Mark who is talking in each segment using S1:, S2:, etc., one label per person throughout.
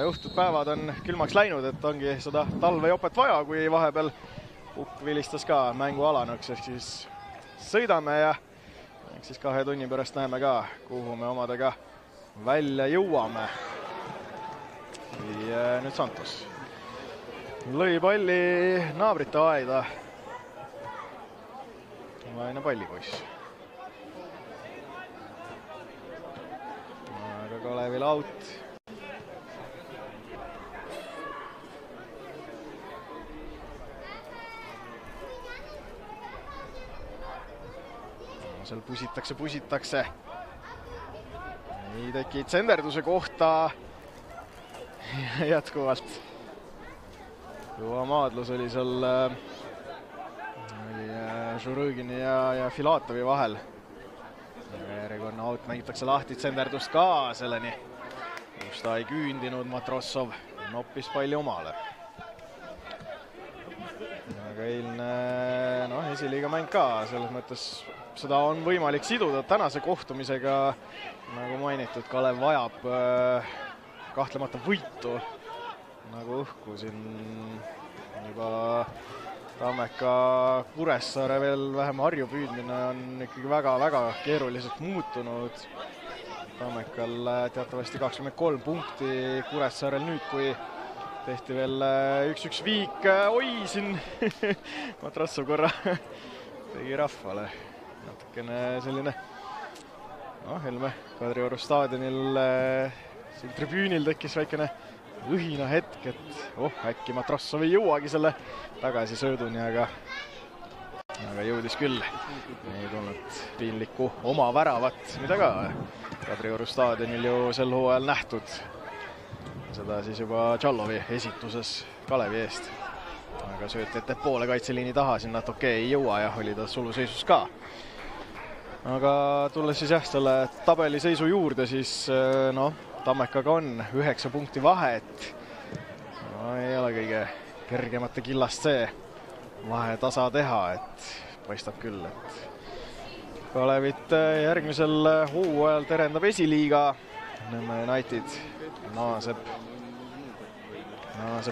S1: õhtud päevad on külmaks läinud, et ongi seda talvejopet vaja, kui vahepeal pukk vilistas ka mängu alanuks, ehk siis sõidame ja ehk siis 2 tunni pärast näeme ka, kuhu me omadega välja jõuame. Ja nüüd Santos lõi palli naabrite aeda. Vaine pallipoiss. Aga Kalevil out. Seal pusitakse. Ei teki tsenderduse kohta. Jätkuvalt. Kõva maadlus oli seal Žurõgini ja Filatovi vahel. Järjekordne out mängitakse lahti, tsenderdust ka selleni, kus ta ei küündinud, Matrossov noppis palli omale. Aga eilne esiliiga mäng ka, selles mõttes seda on võimalik siduda tänase kohtumisega. Nagu mainitud, Kalev vajab kahtlemata võitu, nagu õhku siin juba Tammeka Kuressaare veel vähem Harju püüdmine on ikkagi väga-väga keeruliselt muutunud. Tammekal teatavasti 23 punkti, Kuressaarel nüüd, kui tehti veel 1-1 viik. Oi, siin Matrassov korra tegi rahvale. Natukene selline, Helme Kadrioru staadionil siin tribüünil tekkis väikene õhina hetk, et äkki Matrassov ei jõuagi selle tagasi sööduni, aga jõudis küll. Ei tulnud piinlikku oma väravat, mida ka Kadrioru staadionil ju sel hooajal nähtud. Seda siis juba Tšallovi esituses Kalevi eest. Aga söötjate poole kaitseliini taha sinna Tokee ei jõua ja oli ta suluseisus ka. Aga tulles siis selle tabeliseisu juurde, siis Tammekaga on 9 punkti vahet. Ei ole kõige kergemate killast see vahe tasa teha, et paistab küll, et Kalevit järgmisel hooajal terendab esiliiga. Nõmme United naaseb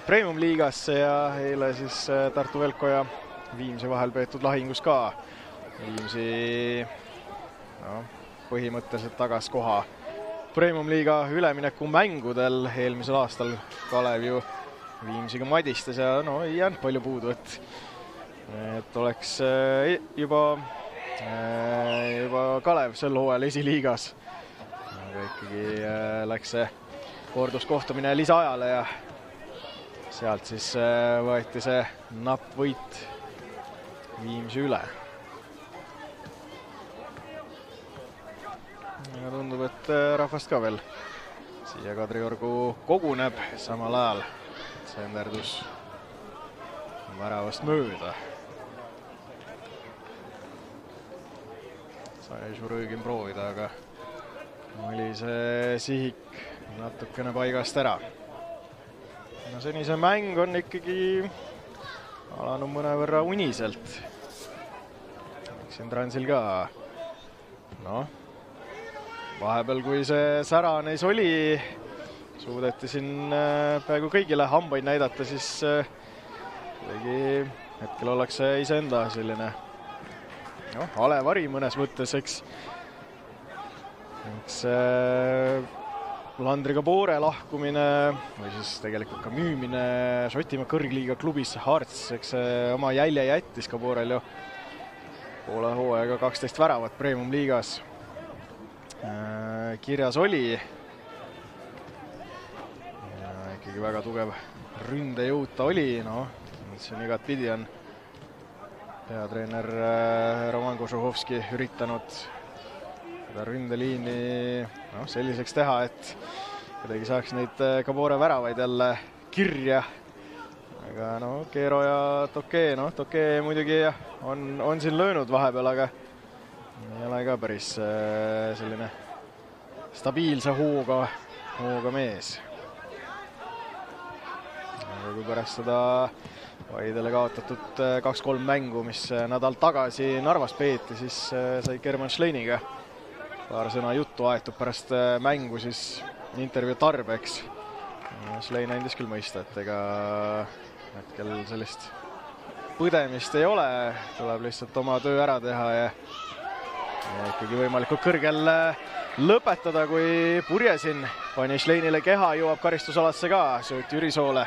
S1: Premium-liigasse ja eile siis Tartu Velko ja Viimsi vahel peetud lahingus ka. Viimsi põhimõtteliselt tagas koha Premium-liiga ülemineku mängudel eelmisel aastal. Kalev ju Viimsiga madistas ja ei jäänud palju puudu, et oleks juba Kalev sel hooajal esiliigas. Aga ikkagi läks see korduskohtumine lisaajale ja sealt siis võeti see napp võit Viimsi üle. Ja tundub, et rahvast ka veel siia Kadriorgu koguneb samal ajal. Tsenderdus väravast mööda. Sai Žurõgin proovida, aga oli see sihik natukene paigast ära. Senise mäng on ikkagi alanud mõnevõrra uniselt. Siin Transil ka. Vahepeal, kui see sära neis oli, suudeti siin peaaegu kõigile hambaid näidata, siis hetkel ollakse iseenda selline alevari mõnes mõttes, eks Landriga Poore lahkumine või siis tegelikult ka müümine Šotimaa kõrgliiga klubisse Hearts, eks oma jälje jättis ka Poorel ju poole hooaega 12 väravat Premium-liigas kirjas oli. Ja ikkagi väga tugev ründejõud ta oli, see on igat pidi on peatreener Roman Košuhovski üritanud seda ründeliini selliseks teha, et kuidagi saaks neid Kabore väravaid jälle kirja. Aga Keero ja Tokee, Tokee muidugi on siin löönud vahepeal, aga ei ole ka päris selline stabiilse hooga mees. Aga kui pärast seda Vaidele kaotatud 2-3 mängu, mis nädal tagasi Narvas peeti, siis sai German Schleiniga paar sõna juttu aetud pärast mängu siis intervjuu tarbeks. Schlein andis küll mõista, et ega hetkel sellist põdemist ei ole, tuleb lihtsalt oma töö ära teha ja ikkagi võimalikult kõrgel lõpetada, kui Purjesin pani Schleinile keha, jõuab karistusalasse ka, sööt Jüri Soole.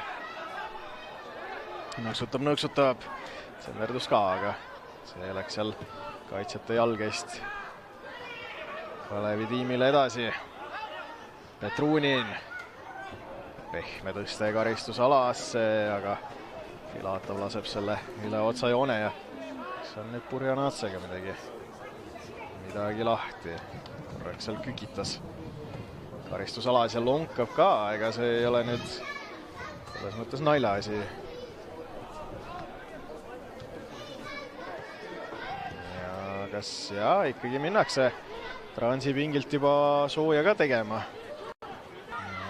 S1: Nõksutab, Senderdus ka, aga see läks seal kaitsjate jalgeist Kalevi tiimile edasi. Petrunin, pehme tõste karistusalasse, aga Filatov laseb selle üle otsajoone ja see on nüüd Purjanatsega midagi lahti. Korraks seal kükitas karistusalas ja lonkab ka, ega see ei ole nüüd selles mõttes naljaasi. Ja kas ikkagi minnakse Transi pingilt juba sooja ka tegema.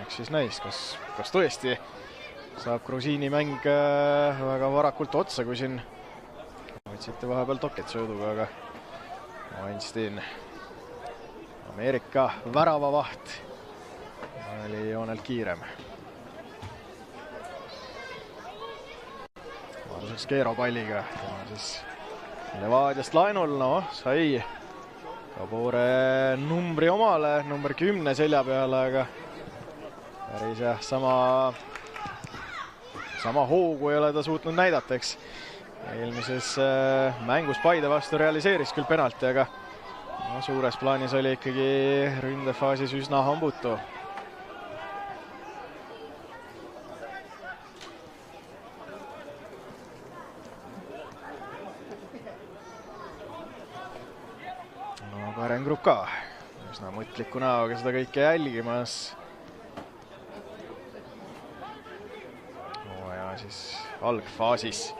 S1: Eks siis näis, kas tõesti saab Grusiini mäng väga varakult otsa, kui siin võtsite vahepeal Toket sööduga, aga Weinstein, Ameerika väravavaht, oli joonelt kiirem. Varuseks Keero palliga, siis Levadiast lainul, sai Kabore numbri omale, number 10 selja peale, aga päris sama hoogu ei ole ta suutnud näidata, eks. Eelmises mängus Paide vastu realiseeris küll penalti, aga suures plaanis oli ikkagi ründefaasis üsna hambutu. Karengrupp ka üsna mõtliku näoga seda kõike jälgimas. Ja siis algfaasis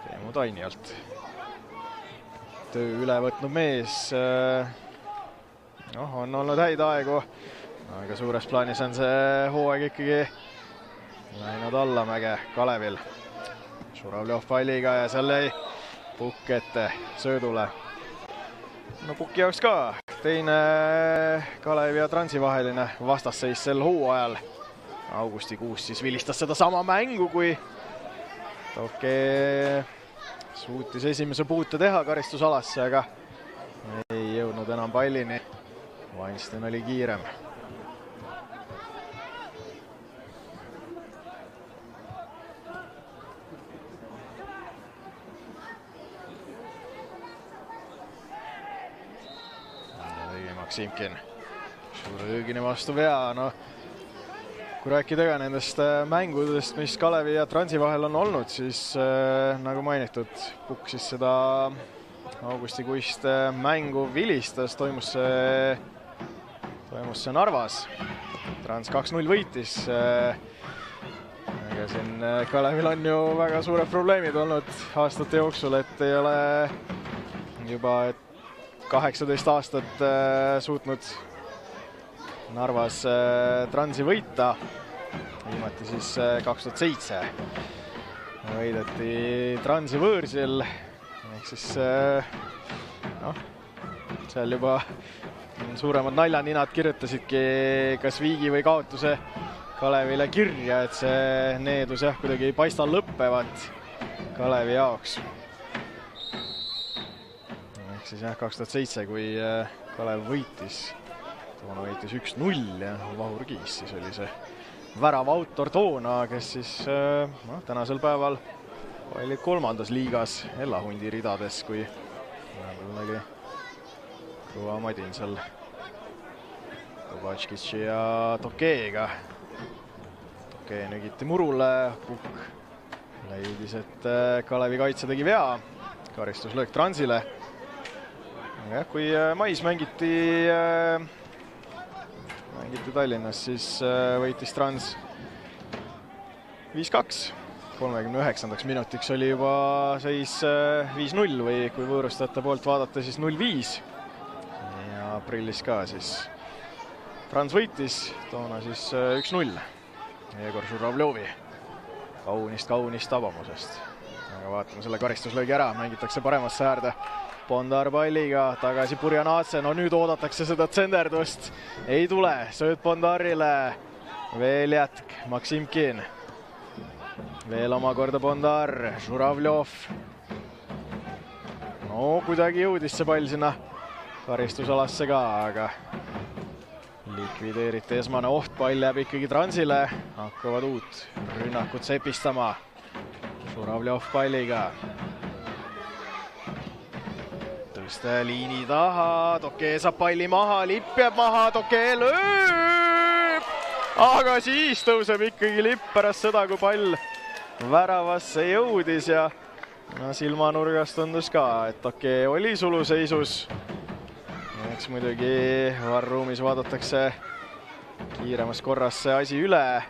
S1: Teemu Tainialt töö üle võtnud mees. On olnud häid aegu, aga suures plaanis on see hooaeg ikkagi läinud allamäge Kalevil. Žuravljov palliga ja seal jäi pukk ette söödule. Puki jaoks ka teine Kalevi ja Transi vaheline vastasseis sel hooajal. Augustikuus siis vilistas seda sama mängu, kui Toke suutis esimese puute teha karistusalasse, aga ei jõudnud enam pallini. Weinstein oli kiirem. Maksimkin, Šurõõgini vastu vea. Kui rääkida ka nendest mängudest, mis Kalevi ja Transi vahel on olnud, siis nagu mainitud, Pukk siis seda augustikuist mängu vilistas, toimus see Narvas. Trans 2-0 võitis. Aga siin Kalevil on ju väga suured probleemid olnud aastate jooksul, et ei ole juba 18 aastat suutnud Narvas Transi võita. Viimati siis 2007 võideti Transi võõrsil. Ehk siis seal juba suuremad naljaninad kirjutasidki kas viigi või kaotuse Kalevile kirja, et see needus kuidagi ei paista lõppevat Kalevi jaoks. Siis 2007, kui Kalev võitis, toona võitis 1-0 ja Vahur Kiis siis oli see värava autor toona, kes siis tänasel päeval oli 3. liigas Ellahundi ridades, kui oli kõva madin seal Kovatškitši ja Tokeega. Toke nügiti murule, Pukk leidis, et Kalevi kaitse tegi vea, karistuslöök Transile. Kui mais mängiti Tallinnas, siis võitis Trans 5-2. 39. minutiks oli juba seis 5-0 või kui võõrustajate poolt vaadata, siis 0-5. Ja aprillis ka siis Trans võitis, toona siis 1-0. Jegor Žuravljovi kaunist tabamusest. Aga vaatame selle karistuslöögi ära, mängitakse paremasse äärde. Bondar palliga, tagasi Purjanatse, nüüd oodatakse seda tsenderdust, ei tule, sööd Bondarile, veel jätk, Maksimkin. Veel omakorda Bondar, Žuravljov. No kuidagi jõudis see pall sinna karistusalasse ka, aga likvideeriti esmane oht, pall jääb ikkagi Transile. Hakkavad uut rünnakut sepistama. Žuravljov palliga. Tõste liini taha, Tokee saab palli maha, lipp jääb maha, Tokee lööb! Aga siis tõuseb ikkagi lipp pärast seda, kui pall väravasse jõudis ja silmanurgas tundus ka, et Tokee oli suluseisus. Eks muidugi varruumis vaadatakse kiiremas korras see asi üle.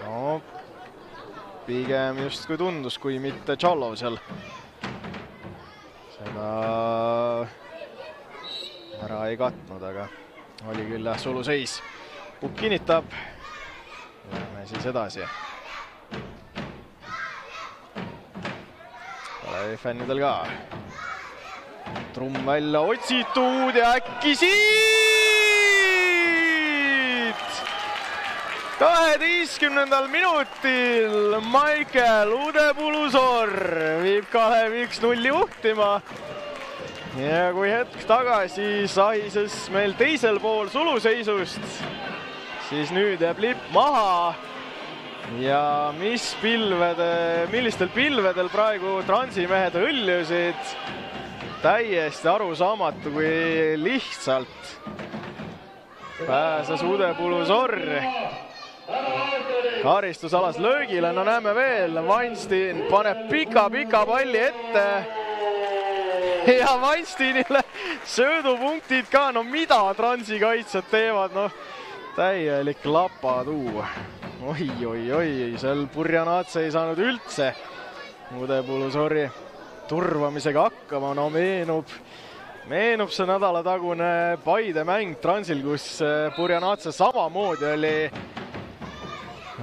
S1: No, pigem just kui tundus, kui mitte Tšallov seal seda ära ei katnud, aga oli küll suluseis. Pukk kinnitab. Läheme siis edasi. Kalevi fännidel ka. Trumm välja otsitud ja äkki siit! 12. minutil Maicel Udepulusorr viib Kalevi 1-0 juhtima. Ja kui hetk tagasi sahises meil teisel pool suluseisust, siis nüüd jääb lipp maha. Ja millistel pilvedel praegu Transi mehed hõljusid. Täiesti arusaamatu, kui lihtsalt pääses Udepulusorr karistusalas löögile. No näeme veel, Weinstein paneb pika palli ette ja Weinsteinile söödupunktid ka. No mida Transi kaitsjad teevad? No täielik lapatuu. Oi, seal Burjanatse ei saanud üldse Udepulusorri turvamisega hakkama. No meenub see nädalatagune Paide mäng Transil, kus Burjanatse samamoodi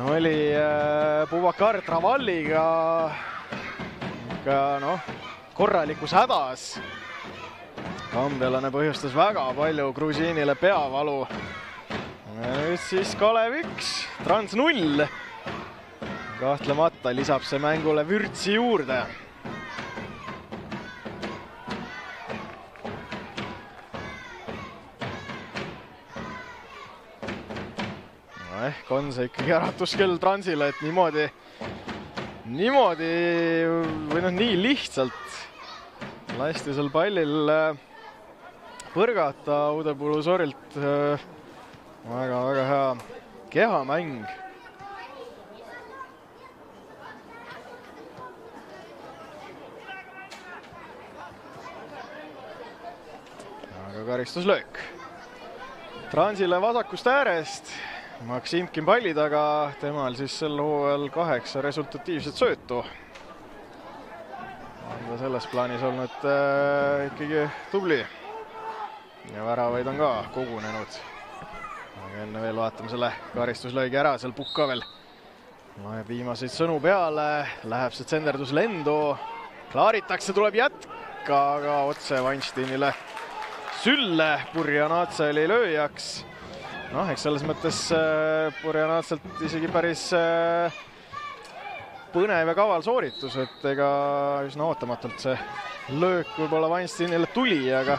S1: oli Bubakar Travalliga ka korralikus hädas. Kambialane põhjustas väga palju Grusiinile peavalu. Nüüd siis Kalev 1, Trans 0. Kahtlemata lisab see mängule vürtsi juurde. Ehk on see ikkagi äratuskell Transile, et niimoodi või nii lihtsalt lasti seal pallil põrgata Udepulusorrilt. Väga hea kehamäng. Aga karistuslöök. Transile vasakust äärest. Maksimkin palli taga, temal siis sel hooajal 8 resultatiivset söötu. On ta selles plaanis olnud ikkagi tubli. Ja väravaid on ka kogunenud. Aga enne veel vaatame selle karistuslöögi ära, seal Pukk ka veel loeb viimaseid sõnu peale, läheb see tsenderdus lendu, klaaritakse, tuleb jätk, aga otse Weinsteinile sülle, Burjanatse oli lööjaks. Eks selles mõttes Burjanatselt isegi päris põnev ja kaval sooritus, et ega üsna ootamatult see löök võib-olla Weinsteinile tuli, aga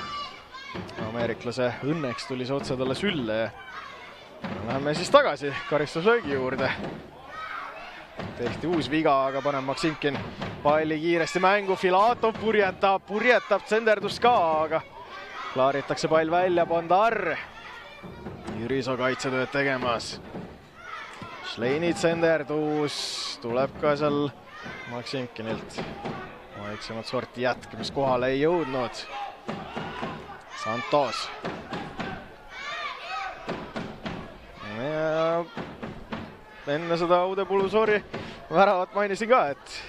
S1: ameeriklase õnneks tuli see otse talle sülle ja läheme siis tagasi karistuslöögi juurde. Tehti uus viga, aga paneb Maksimkin palli kiiresti mängu. Filatov purjetab tsenderdust ka, aga klaaritakse pall välja. Bondar. Jüriso kaitsetööd tegemas. Šleini tsenderdus tuleb ka seal Maksimkinilt. Vaiksemat sorti jätk, mis kohale ei jõudnud. Santos. Ja enne seda Udepulusorri väravat mainisin ka, et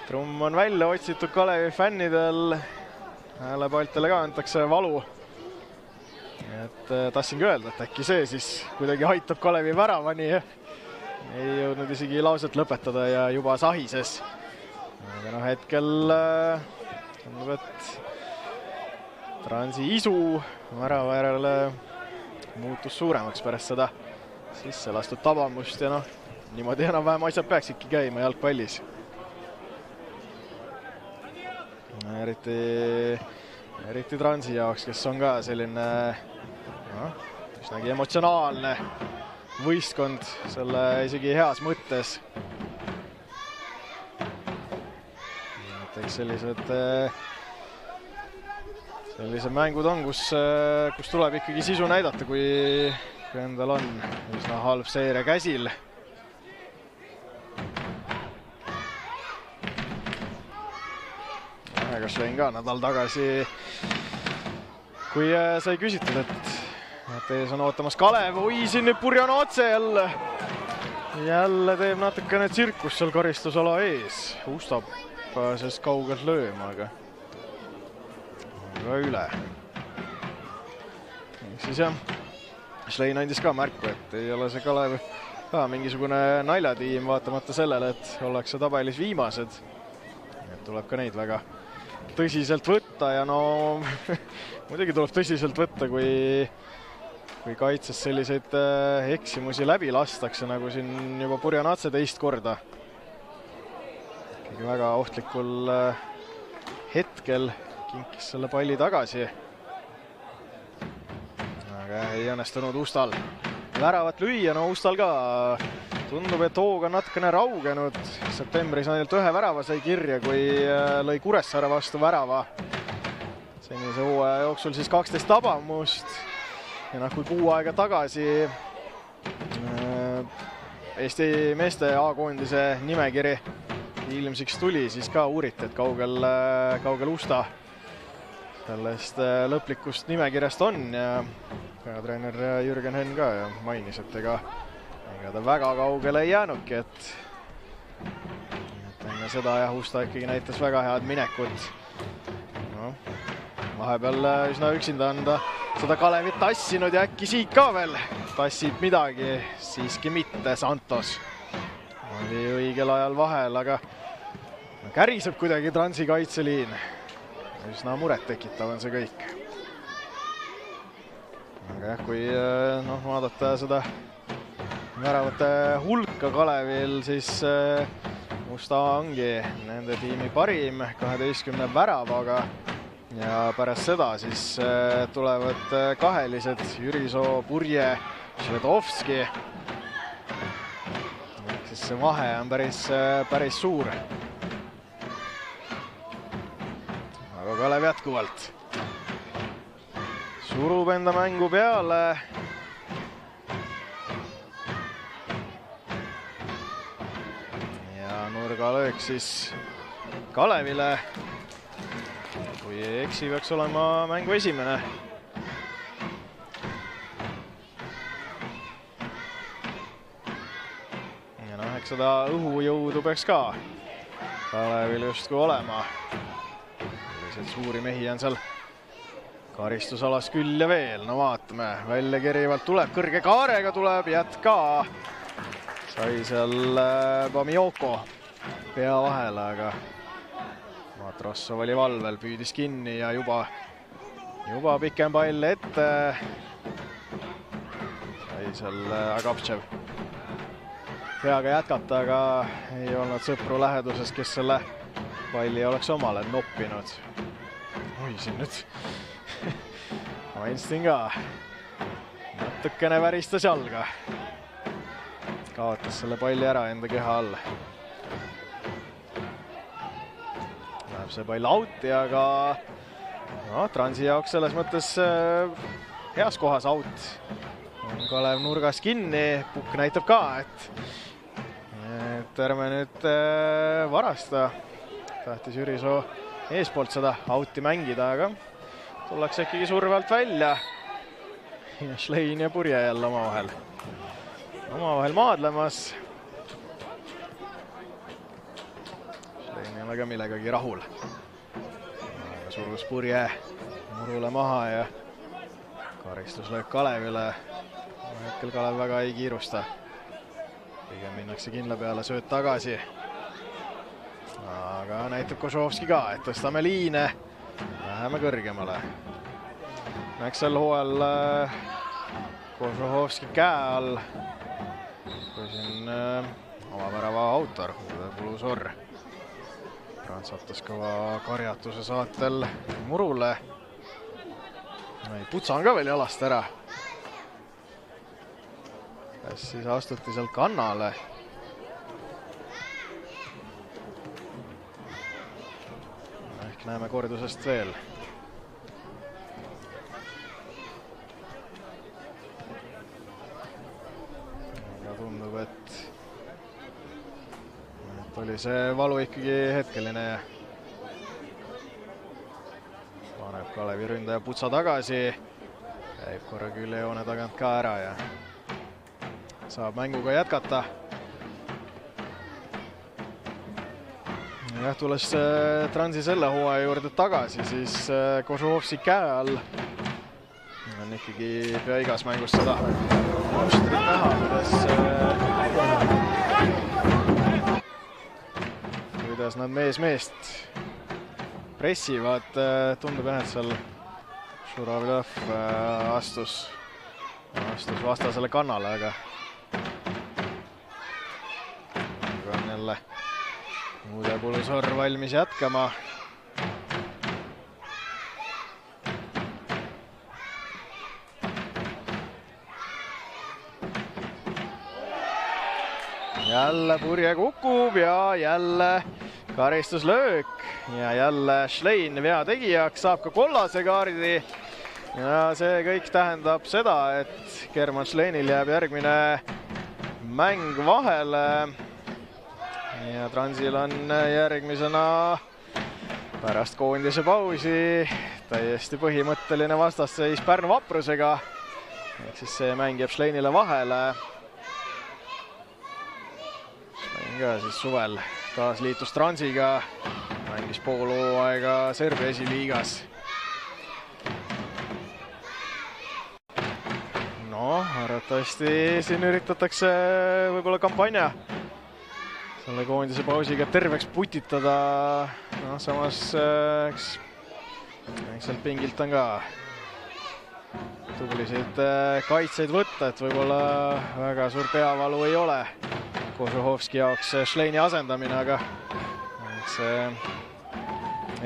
S1: trumm on välja otsitud Kalevi fännidel. Häälepaltele ka antakse valu. Et tahtsingi öelda, et äkki see siis kuidagi aitab Kalevi väravani. Ei jõudnud isegi lauset lõpetada ja juba sahises. Aga hetkel tundub, et Transi isu värava järele muutus suuremaks pärast seda sisse lastud tabamust ja noh, niimoodi enam-vähem asjad peaksidki käima jalgpallis. Eriti Transi jaoks, kes on ka selline üsnagi emotsionaalne võistkond selle isegi heas mõttes. Näiteks sellised mängud on, kus tuleb ikkagi sisu näidata, kui endal on üsna halb seire käsil. Kas lõin ka nädal tagasi, kui sai küsitud, et ees on ootamas Kalev, oi siin nüüd Burjanotse jälle teeb natukene tsirkus seal karistusala ees. Ustab sest kaugelt lööma, aga üle. Siis jah, Schlein andis ka märku, et ei ole see Kalev ka mingisugune naljatiim, vaatamata sellele, et ollakse tabelis viimased. Et tuleb ka neid väga tõsiselt võtta ja no muidugi tuleb tõsiselt võtta, kui kaitses selliseid eksimusi läbi lastakse, nagu siin juba Burjanotse teist korda. Ikkagi väga ohtlikul hetkel kinkis selle palli tagasi. Aga ei õnnestunud Ustal väravat lüüa, no Ustal ka tundub, et hoog on natukene raugenud. Septembris ainult ühe värava sai kirja, kui lõi Kuressaare vastu värava. Senise hooaja jooksul siis 12 tabamust. Ja kui kuu aega tagasi Eesti meeste A-koondise nimekiri ilmsiks tuli, siis ka uuriti, et kaugel Usta sellest lõplikust nimekirjast on. Ja treener Jürgen Henn ka mainis, et ega ta väga kaugele ei jäänudki, et enne seda jah, Usta ikkagi näitas väga head minekut. No, vahepeal üsna üksinda on ta seda Kalevit tassinud ja äkki siit ka veel tassib midagi, siiski mitte. Santos oli õigel ajal vahel, aga käriseb kuidagi Transi kaitseliin. Üsna muret tekitav on see kõik. Aga jah, kui vaadata seda väravate hulka Kalevil, siis Usta ongi nende tiimi parim 12 väravaga ja pärast seda siis tulevad kahelised Jürisoo, Purje, Švedovski. Siis see vahe on päris suur. Aga Kalev jätkuvalt surub enda mängu peale. Nurgalöök siis Kalevile. Kui ei eksi, peaks olema mängu esimene. Ja eks seda õhujõudu peaks ka Kalevil justkui olema. Selliseid suuri mehi on seal karistusalas küll ja veel. No vaatame, välja kerivalt tuleb, kõrge kaarega tuleb, jätka. Sai seal Bamioko pea vahele, aga Matrossov oli valvel, püüdis kinni ja juba pikem pall ette. Sai seal Agaptšev peaga jätkata, aga ei olnud sõpru läheduses, kes selle palli oleks omale noppinud. Oi, siin nüüd Weinstein ka natukene väristas jalga. Kaotas selle palli ära enda keha all. Läheb see pall auti, aga Transi jaoks selles mõttes heas kohas aut. Kalev nurgas kinni, pukk näitab ka, et ärme nüüd varasta. Tahtis Jürisoo eespoolt seda auti mängida, aga tullakse ikkagi surve alt välja. Schlein ja Purje jälle omavahel maadlemas. Schlein ei ole ka millegagi rahul. Surus Purje murule maha ja karistus lööb Kalevile. Hetkel Kalev väga ei kiirusta. Pigem minnakse kindla peale, sööd tagasi. Aga näitab Košovski ka, et tõstame liine. Läheme kõrgemale. Näeks sel hooajal Košovski käe all kui siin avavärava autor Pulusor prantsatas kõva karjatuse saatel murule. Putsa on ka veel jalast ära. Siis astuti sealt kannale. Ehk näeme kordusest veel. Aga tundub, et oli see valu ikkagi hetkeline. Paneb Kalevi ründaja Putsa tagasi. Käib korra küljejoone tagant ka ära ja saab mänguga jätkata. Jah, tulles Transi selle hooaja juurde tagasi, siis Kožuhovsi käe all on ikkagi pea igas mängus seda mustrit näha, kuidas nad meest pressivad. Tundub jah, et seal Žuravljev astus vastasele kannale, aga on jälle Uude Pulusor valmis jätkama. Jälle purje kukub ja jälle karistuslöök ja jälle Schlein vea tegijaks, saab ka kollase kaardi. Ja see kõik tähendab seda, et German Schleinil jääb järgmine mäng vahele. Ja Transil on järgmisena pärast koondise pausi täiesti põhimõtteline vastasseis Pärnu Vaprusega. Ehk siis see mäng jääb Schleinile vahele. Schlein ka siis suvel taas liitus Transiga, mängis pool hooaega Serbia esiliigas. No, arvatavasti siin üritatakse võib-olla kampanja selle koondise pausiga terveks putitada. No, samas sealt pingilt on ka tublisid kaitseid võtta, et võib-olla väga suur peavalu ei ole Kožuhovski jaoks Schleini asendamine, aga see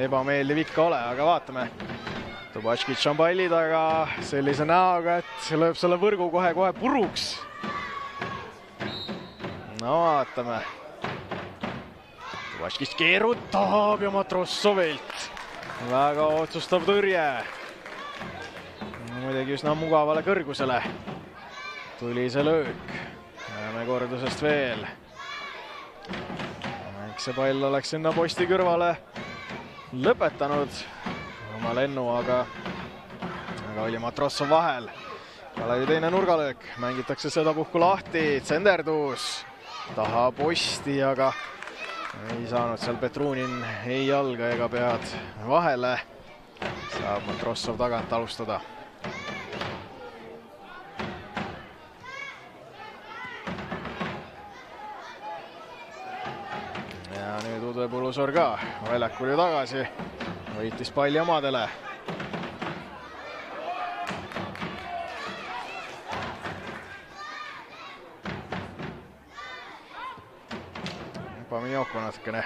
S1: ebameeldiv ikka ole, aga vaatame. Tobačkić on palli taga sellise näoga, et lööb selle võrgu kohe puruks. No vaatame. Tobačkić keerutab ja Matrossovilt väga otsustav tõrje. Muidugi üsna mugavale kõrgusele tuli see löök. Näeme kordusest veel. Eks see pall oleks sinna posti kõrvale lõpetanud oma lennu, aga oli Matrossov vahel. Kalevi teine nurgalöök, mängitakse sedapuhku lahti, tsenderdus taha posti, aga ei saanud seal Petrunin ei jalga ega pead vahele. Saab Matrossov tagant alustada. Ja nüüd Uude Pulusor ka väljakul ju tagasi. Võitis palli omadele. Paminjoko natukene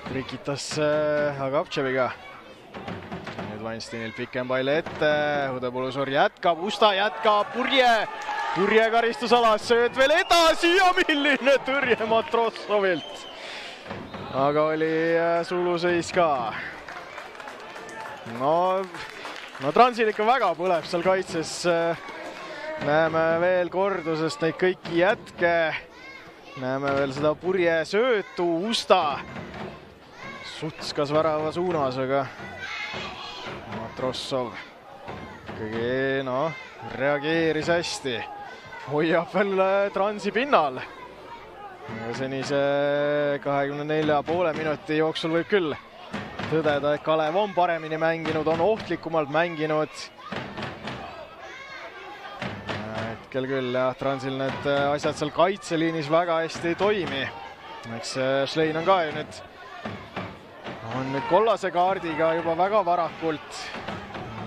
S1: trikitas Agaptševiga. Nüüd Weinsteinil pikem pall ette. Uude Pulusor jätkab, Usta jätkab, purje karistusalas, sööd veel edasi ja milline tõrje Matrossovilt. Aga oli suluseis ka. No Transil ikka väga põleb seal kaitses. Näeme veel kordusest neid kõiki jätke. Näeme veel seda purje söötu, Usta sutskas värava suunas, aga Matrossov ikkagi reageeris hästi. Hoiab veel Transi pinnal. Senise 24,5 minuti jooksul võib küll tõdeda, et Kalev on paremini mänginud, on ohtlikumalt mänginud. Hetkel küll jah, Transil need asjad seal kaitseliinis väga hästi ei toimi. Eks Schlein on ka ju nüüd kollase kaardiga juba väga varakult.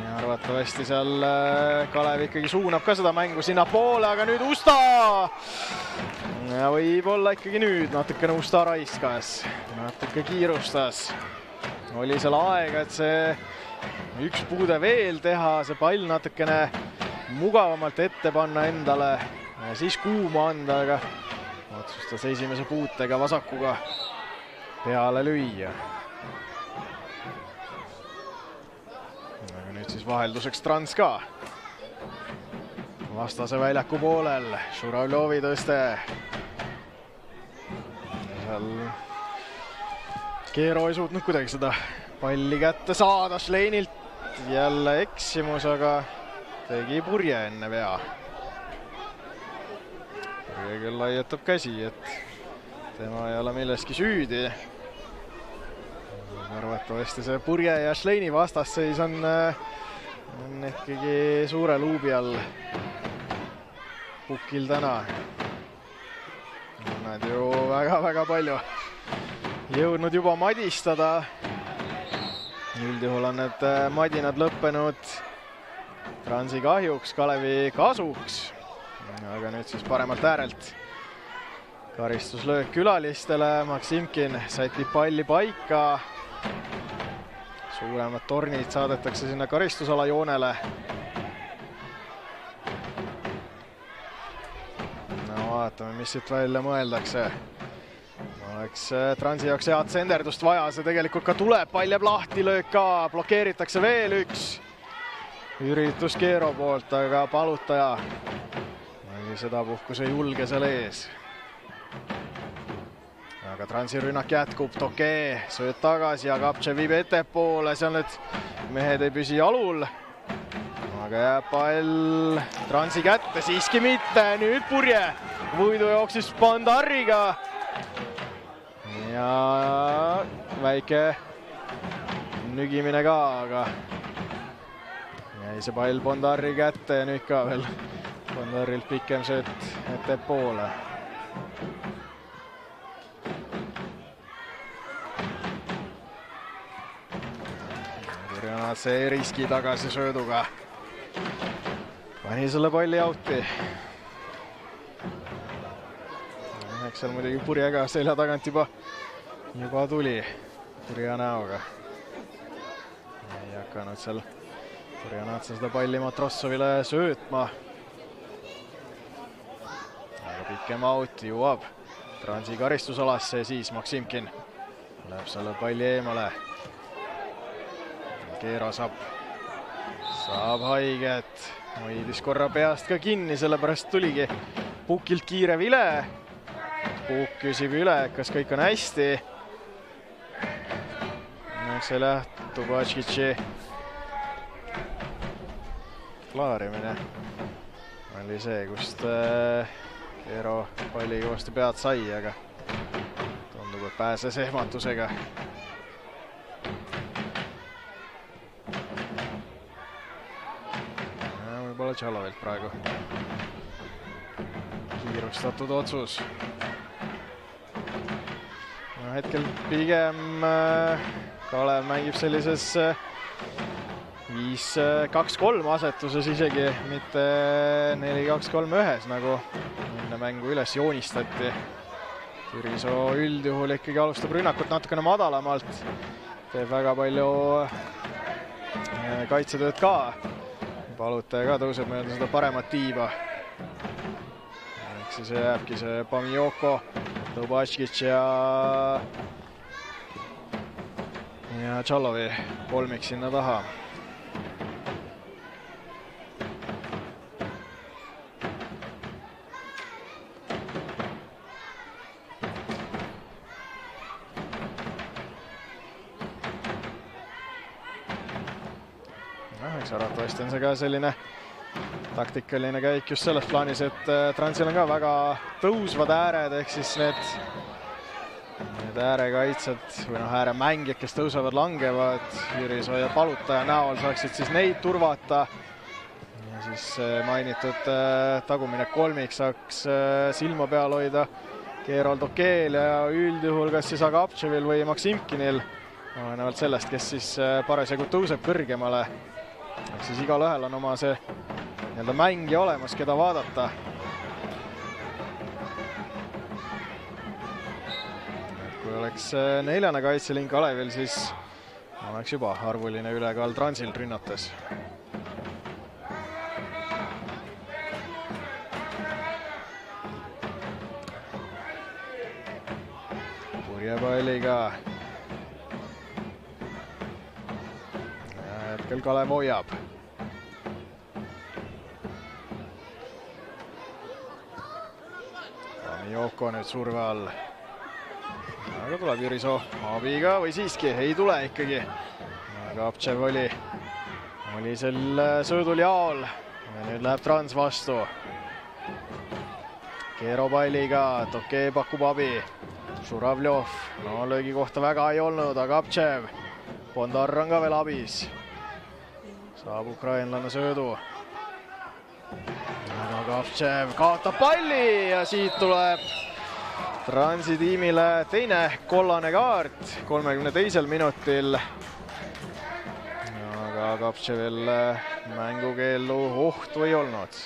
S1: Ja arvatavasti seal Kalev ikkagi suunab ka seda mängu sinna poole, aga nüüd Usta! Ja võib-olla ikkagi nüüd natukene Usta raiskas, natuke kiirustas. Oli seal aega, et see üks puude veel teha, see pall natukene mugavamalt ette panna endale ja siis kuuma anda, aga otsustas esimese puutega vasakuga peale lüüa. Aga nüüd siis vahelduseks Trans ka. Vastase väljaku poolel, Žuravljovi tõste. Seal Keero ei suutnud kuidagi seda palli kätte saada Šleinilt. Jälle eksimus, aga tegi Purje enne vea. Purje küll laietab käsi, et tema ei ole milleski süüdi. Arvatavasti see Purje ja Šleini vastasseis on ikkagi suure luubi all Pukil täna. Nad ju väga-väga palju jõudnud juba madistada. Üldjuhul on need madinad lõppenud Transi kahjuks, Kalevi kasuks. Aga nüüd siis paremalt äärelt karistuslöök külalistele. Maksimkin sätib palli paika. Suuremad tornid saadetakse sinna karistusala joonele. No vaatame, mis siit välja mõeldakse. Oleks Transi jaoks head senderdust vaja, see tegelikult ka tuleb, pall jääb lahti, löök ka, blokeeritakse veel üks üritus Keero poolt, aga palutaja oli sedapuhku see julge seal ees. Aga Transi rünnak jätkub, Tokee sööd tagasi ja Kapče viib ettepoole, seal nüüd mehed ei püsi jalul. Aga jääb pall Transi kätte, siiski mitte, nüüd Purje võidu jooksis Bandarriga. Ja väike nügimine ka, aga jäi see pall Bandarri kätte ja nüüd ka veel Bandarrilt pikem sööt ettepoole. Kurjanat see riski tagasi sööduga. Pani selle palli auti. Eks seal muidugi Purje ka selja tagant juba tuli Purja näoga. Ei hakanud seal Kurjanat seda palli Matrossovile söötma. Aga pikem auti jõuab Transi karistusalasse ja siis Maksimkin läheb selle palli eemale. Keero saab haiget. Hoidis korra peast ka kinni, sellepärast tuligi Pukilt kiire vile. Puk küsib üle, kas kõik on hästi. Selle Tubatškitši klaarimine oli see, kust Keero palli kõvasti pead sai, aga tundub, et pääses ehmatusega. Võib-olla Tšalovilt praegu kiirustatud otsus. Hetkel pigem Kalev mängib sellises 5-2-3 asetuses isegi, mitte 4-2-3-1, nagu enne mängu üles joonistati. Türisoo üldjuhul ikkagi alustab rünnakut natukene madalamalt, teeb väga palju kaitsetööd ka. Palutaja ka tõuseb mööda seda paremat tiiba. Ehk siis jääbki see Pamioko, Tubatškitš ja Tšalovi kolmik sinna taha. Eks arvatavasti on see ka selline taktikaline käik just selles plaanis, et Transil on ka väga tõusvad ääred, ehk siis need äärekaitsed või ääremängijad, kes tõusevad, langevad. Jürisoo ja Palutaja näol saaksid siis neid turvata. Ja siis mainitud tagumine kolmik saaks silma peal hoida Keerol, Tokeel ja üldjuhul kas siis Agaptševil või Maksimkinil. Olenevalt sellest, kes siis parasjagu tõuseb kõrgemale siis igalühel on oma see nii-öelda mängija olemas, keda vaadata. Kui oleks 4. kaitselink Kalevil, siis oleks juba arvuline ülekaal Transil rünnates. Purjepalliga. Hetkel Kalev hoiab. Joko nüüd surve all. Aga tuleb Jürisoo abiga või siiski ei tule ikkagi. Aga Aptšev oli sel söödul jaol. Ja nüüd läheb Trans vastu. Keero palliga, Tokee pakub abi. Žuravljov, no löögi kohta väga ei olnud, aga Aptšev. Bondar on ka veel abis. Saab ukrainlane söödu. Aga Aptšev kaotab palli ja siit tuleb Transi tiimile teine kollane kaart 32. minutil. Aga Aptševil mängukeellu ohtu ei olnud.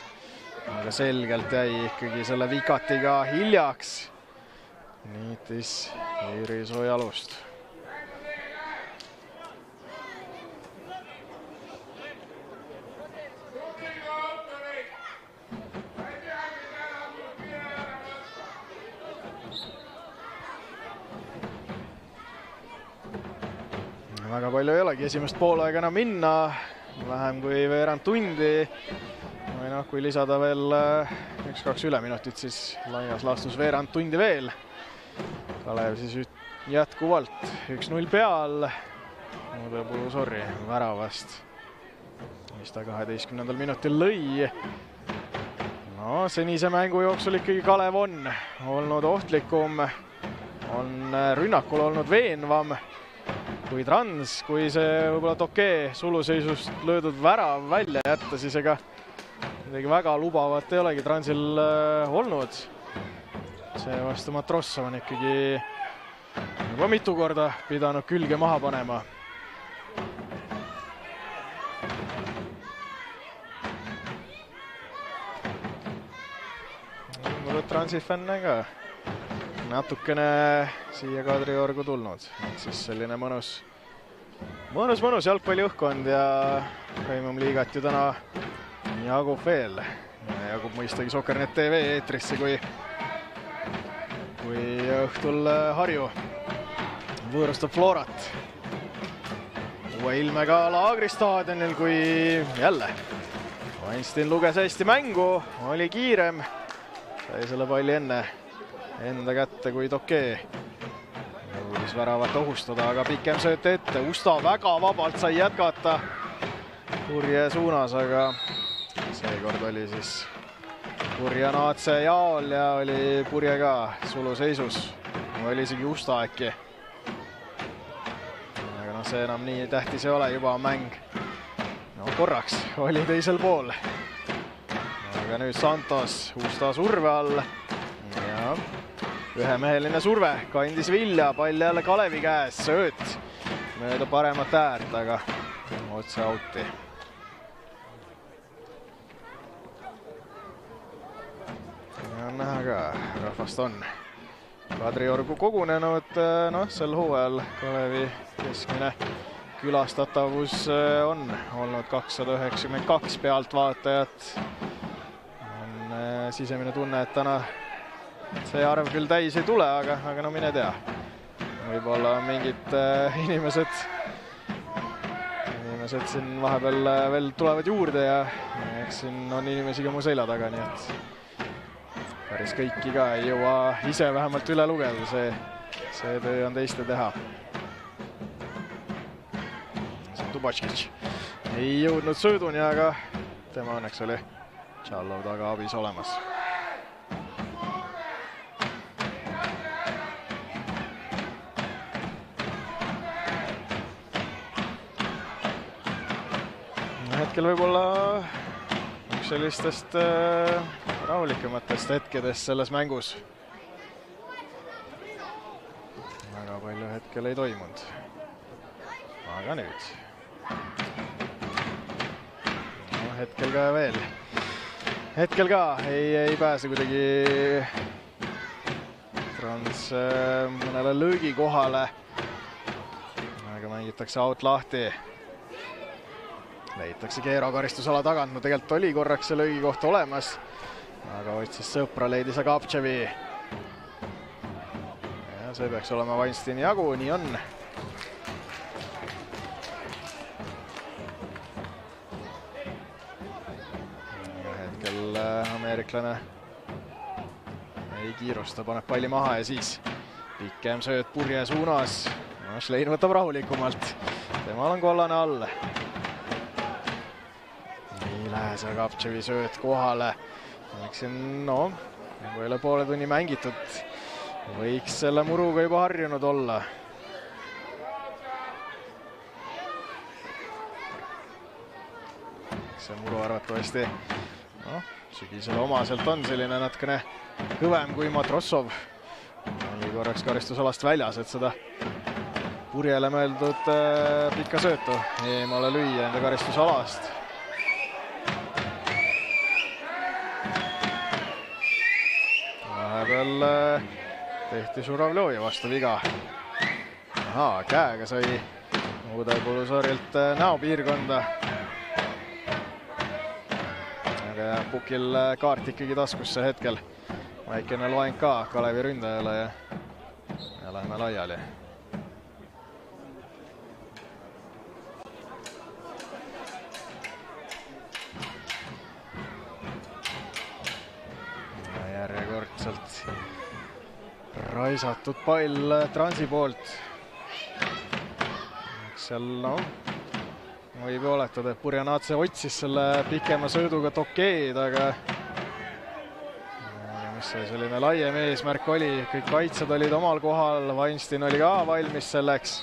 S1: Aga selgelt jäi ikkagi selle vikatiga hiljaks. Niitis Jürisoo jalust. Väga palju ei olegi esimest poolaega enam minna, vähem kui veerand tundi. Või noh, kui lisada veel 1-2 üleminutit, siis laias laastus veerand tundi veel. Kalev siis jätkuvalt 1-0 peal. Muudepuu, väravast, mis ta 12. minutil lõi. No, senise mängu jooksul ikkagi Kalev on olnud ohtlikum, on rünnakul olnud veenvam kui Trans, kui see võib-olla Tokee suluseisust löödud värav välja jätta, siis ega midagi väga lubavat ei olegi Transil olnud. See vastu Matrossov on ikkagi juba mitu korda pidanud külge maha panema. Mulle Transi fänne ka natukene siia Kadriorgu tulnud. Siis selline mõnus jalgpalliõhkkond ja Premium-liigat ju täna jagub veel. Jagub mõistagi Soccernet TV eetrisse, kui õhtul Harju võõrustab Florat. Uue ilmega Laagri staadionil, kui jälle Weinstein luges hästi mängu, oli kiirem, sai selle palli enda kätte kui Tokee. Jõudis väravat ohustada, aga pikem sööt ette. Usta väga vabalt sai jätkata Purje suunas, aga seekord oli siis Purje Naatse jaol ja oli Purje ka suluseisus. Oli isegi Usta äkki. Aga noh, see enam nii tähtis ei ole, juba mäng. No korraks oli teisel pool. Aga nüüd Santos Usta surve all. Ja ühemeheline surve, kandis vilja, pall jälle Kalevi käes, sööt mööda paremat äärt, aga otse auti. Ja näha ka, rahvast on Kadriorgu kogunenud, noh, sel hooajal Kalevi keskmine külastatavus on olnud 292 pealtvaatajat. On sisemine tunne, et täna see arv küll täis ei tule, aga no mine tea. Võib-olla mingid inimesed siin vahepeal veel tulevad juurde ja eks siin on inimesi ka mu selja taga, nii et päris kõiki ka ei jõua ise vähemalt üle lugeda, see töö on teiste teha. Tubatškic ei jõudnud sööduni, aga tema õnneks oli Tšallov taga abis olemas. Hetkel võib-olla üks sellistest rahulikematest hetkedest selles mängus. Väga palju hetkel ei toimunud. Aga nüüd hetkel ka veel. Hetkel ka ei pääse kuidagi Trans mõnele löögi kohale. Aga mängitakse out lahti. Leitakse Keero karistusala tagant. No tegelikult oli korraks see löögi koht olemas. Aga otsis sõpra, leidis Agaptševi. Ja see peaks olema Weinsteini jagu, nii on. Hetkel ameeriklane ei kiirusta, paneb palli maha ja siis pikem sööt Purje suunas. No, Schlein võtab rahulikumalt. Temal on kollane all. Nii lähes Agaptševi sööt kohale. Siin, no, nagu üle poole tunni mängitud, võiks selle muruga juba harjunud olla. See muru arvatavasti, noh, sügisele omaselt on selline natkene kõvem kui Matrossov. Oli korraks karistusalast väljas, et seda Purjele mõeldud pikka söötu eemale lüüa enda karistusalast. Vahepeal tehti Žuravljovi vastu viga. Ahaa, käega sai Udepulu-Soorilt näopiirkonda. Aga pukil kaart ikkagi taskusse hetkel. Väikene loeng ka Kalevi ründajale ja lähme laiali. Järjekordselt raisatud pall Transi poolt. Seal, no, võib oletada, et Purjanatse otsis selle pikema sööduga Tokeed, aga mis see selline laiem eesmärk oli, kõik kaitsed olid omal kohal, Weinstein oli ka valmis selleks.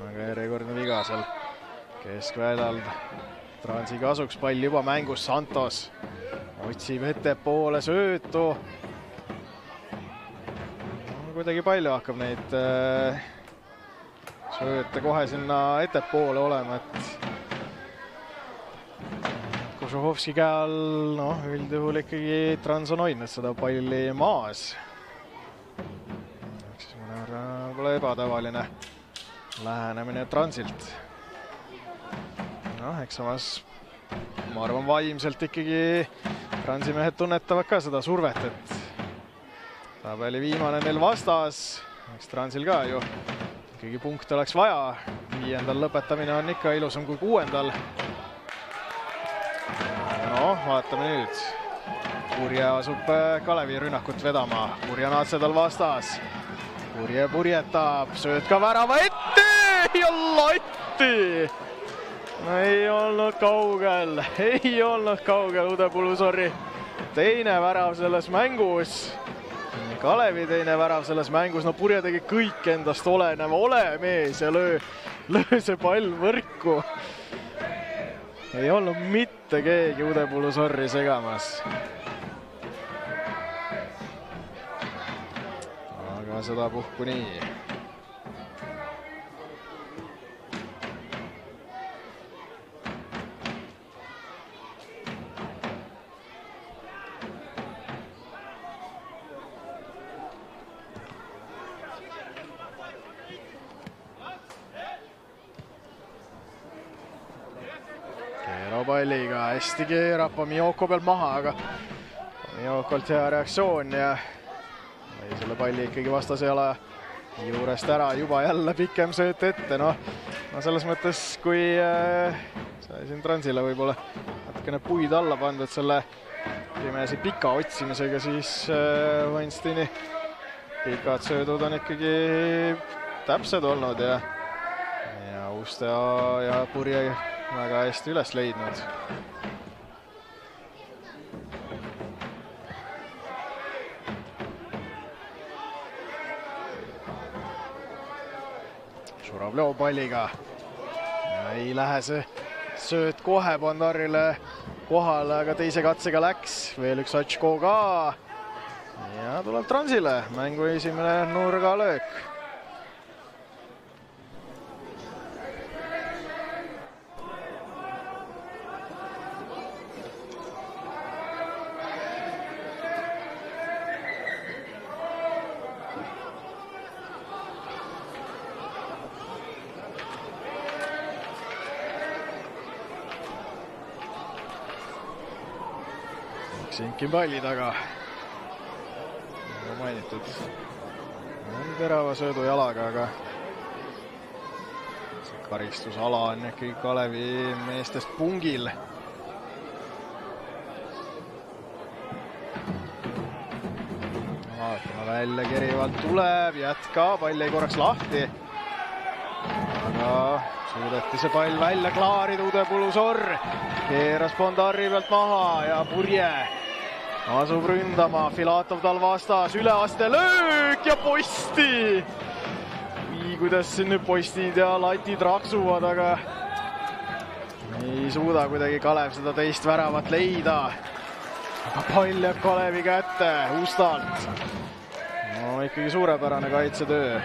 S1: Aga järjekordne viga seal keskväljal. Transi kasuks pall juba mängus, Santos otsib ettepoole söötu. Kuidagi palju hakkab neid sööte kohe sinna ettepoole olema, et Kožuhovski käe all, no, üldjuhul ikkagi Trans on hoidnud seda palli maas. Siis mõne pole ebatavaline lähenemine Transilt. No, eks samas, ma arvan, vaimselt ikkagi Transi mehed tunnetavad ka seda survet, et tabeli viimane neil vastas, eks Transil ka ju ikkagi punkte oleks vaja. 5. lõpetamine on ikka ilusam kui 6. No, vaatame nüüd. Purje asub Kalevi rünnakut vedama. Purjanatse tal vastas. Purje purjetab, sööd ka värava ette ja Latti! No, ei olnud kaugel Udepulu-Sorri teine värav selles mängus. Kalevi teine värav selles mängus. No, Purje tegi kõik endast oleneva, ole mees ja löö see pall võrku. Ei olnud mitte keegi Udepulu-Sorri segamas. Aga seda puhku nii. Palliga hästi keerab Mioko pealt maha, aga Miokolt hea reaktsioon ja selle palli ikkagi vastase jala juurest ära, juba jälle pikem sööt ette. No, selles mõttes, kui sai siin Transile võib-olla natukene puid alla pandud selle pimesi pika otsimisega, siis Weinsteini pikad söödud on ikkagi täpsed olnud ja Uste ja Purje väga hästi üles leidnud. Žuravljov palliga. Ei lähe see sööt kohe Bondarile kohale, aga teise katsega läks. Veel üks Atško ka. Ja tuleb Transile mängu esimene nurgalöök. Maksimkin palli taga. Nagu mainitud. On terava söödu jalaga, aga see karistusala on ikkagi Kalevi meestest pungil. Vaatama välja, kerivalt tuleb, jätka, pall jäi korraks lahti. Aga suudeti see pall välja klaarida, Udepulu Sorr keeras Bondarri pealt maha ja Purje asub ründama, Filatov tal vastas, üleaste löök ja posti! Kuidas siin nüüd postid ja latid raksuvad, aga ei suuda kuidagi Kalev seda teist väravat leida. Aga pall jääb Kalevi kätte Ustalt. No ikkagi suurepärane kaitsetöö.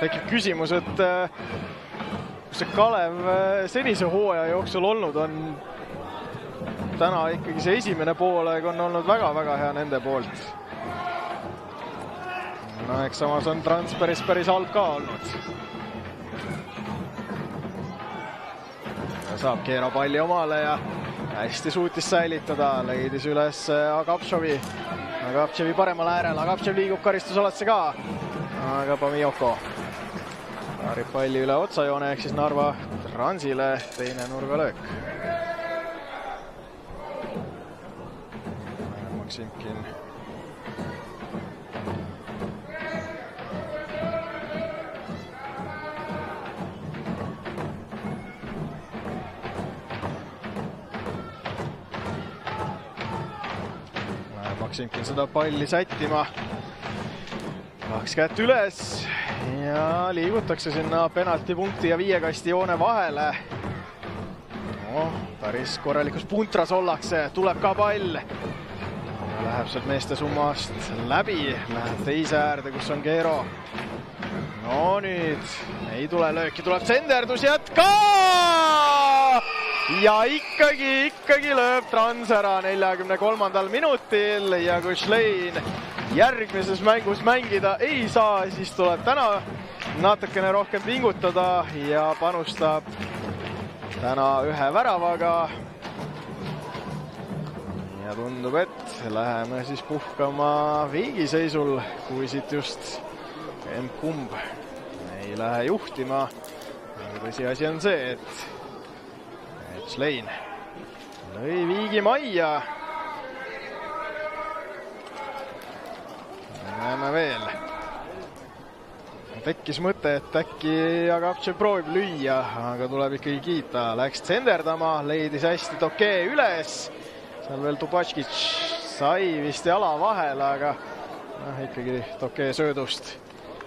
S1: Tekib küsimus, et kus see Kalev senise hooaja jooksul olnud on. Täna ikkagi see esimene poolaeg on olnud väga-väga hea nende poolt. No eks samas on transferis päris halb ka olnud. Ja saab keera palli omale ja hästi suutis säilitada, leidis üles Agapšovi. Agapšovi paremal äärel, Agapšov liigub karistusalasse ka. Aga Pamijoko naarib palli üle otsajoone, ehk siis Narva Transile teine nurgalöök. Maksimkin. Maksimkin seda palli sättima. Kaks kätt üles ja liigutakse sinna penaltipunkti ja viiekasti joone vahele. No, päris korralikus puntras ollakse, tuleb ka pall. Läheb sealt meeste summast läbi, läheb teise äärde, kus on Keero. No nüüd ei tule lööki, tuleb tsenderdus jätka! Ja ikkagi lööb Trans ära 43. minutil ja kui Schlein järgmises mängus mängida ei saa, siis tuleb täna natukene rohkem pingutada ja panustab täna ühe väravaga. Ja tundub, et läheme siis puhkama viigiseisul, kui siit just kumb ei lähe juhtima. Tõsiasi on see, et Schlein lõi viigi majja. Näeme veel. Tekkis mõte, et äkki Agapšev proovib lüüa, aga tuleb ikkagi kiita. Läks tsenderdama, leidis hästi Tokee üles. Seal veel Tubatškic sai vist jala vahel, aga ikkagi Tokee söödust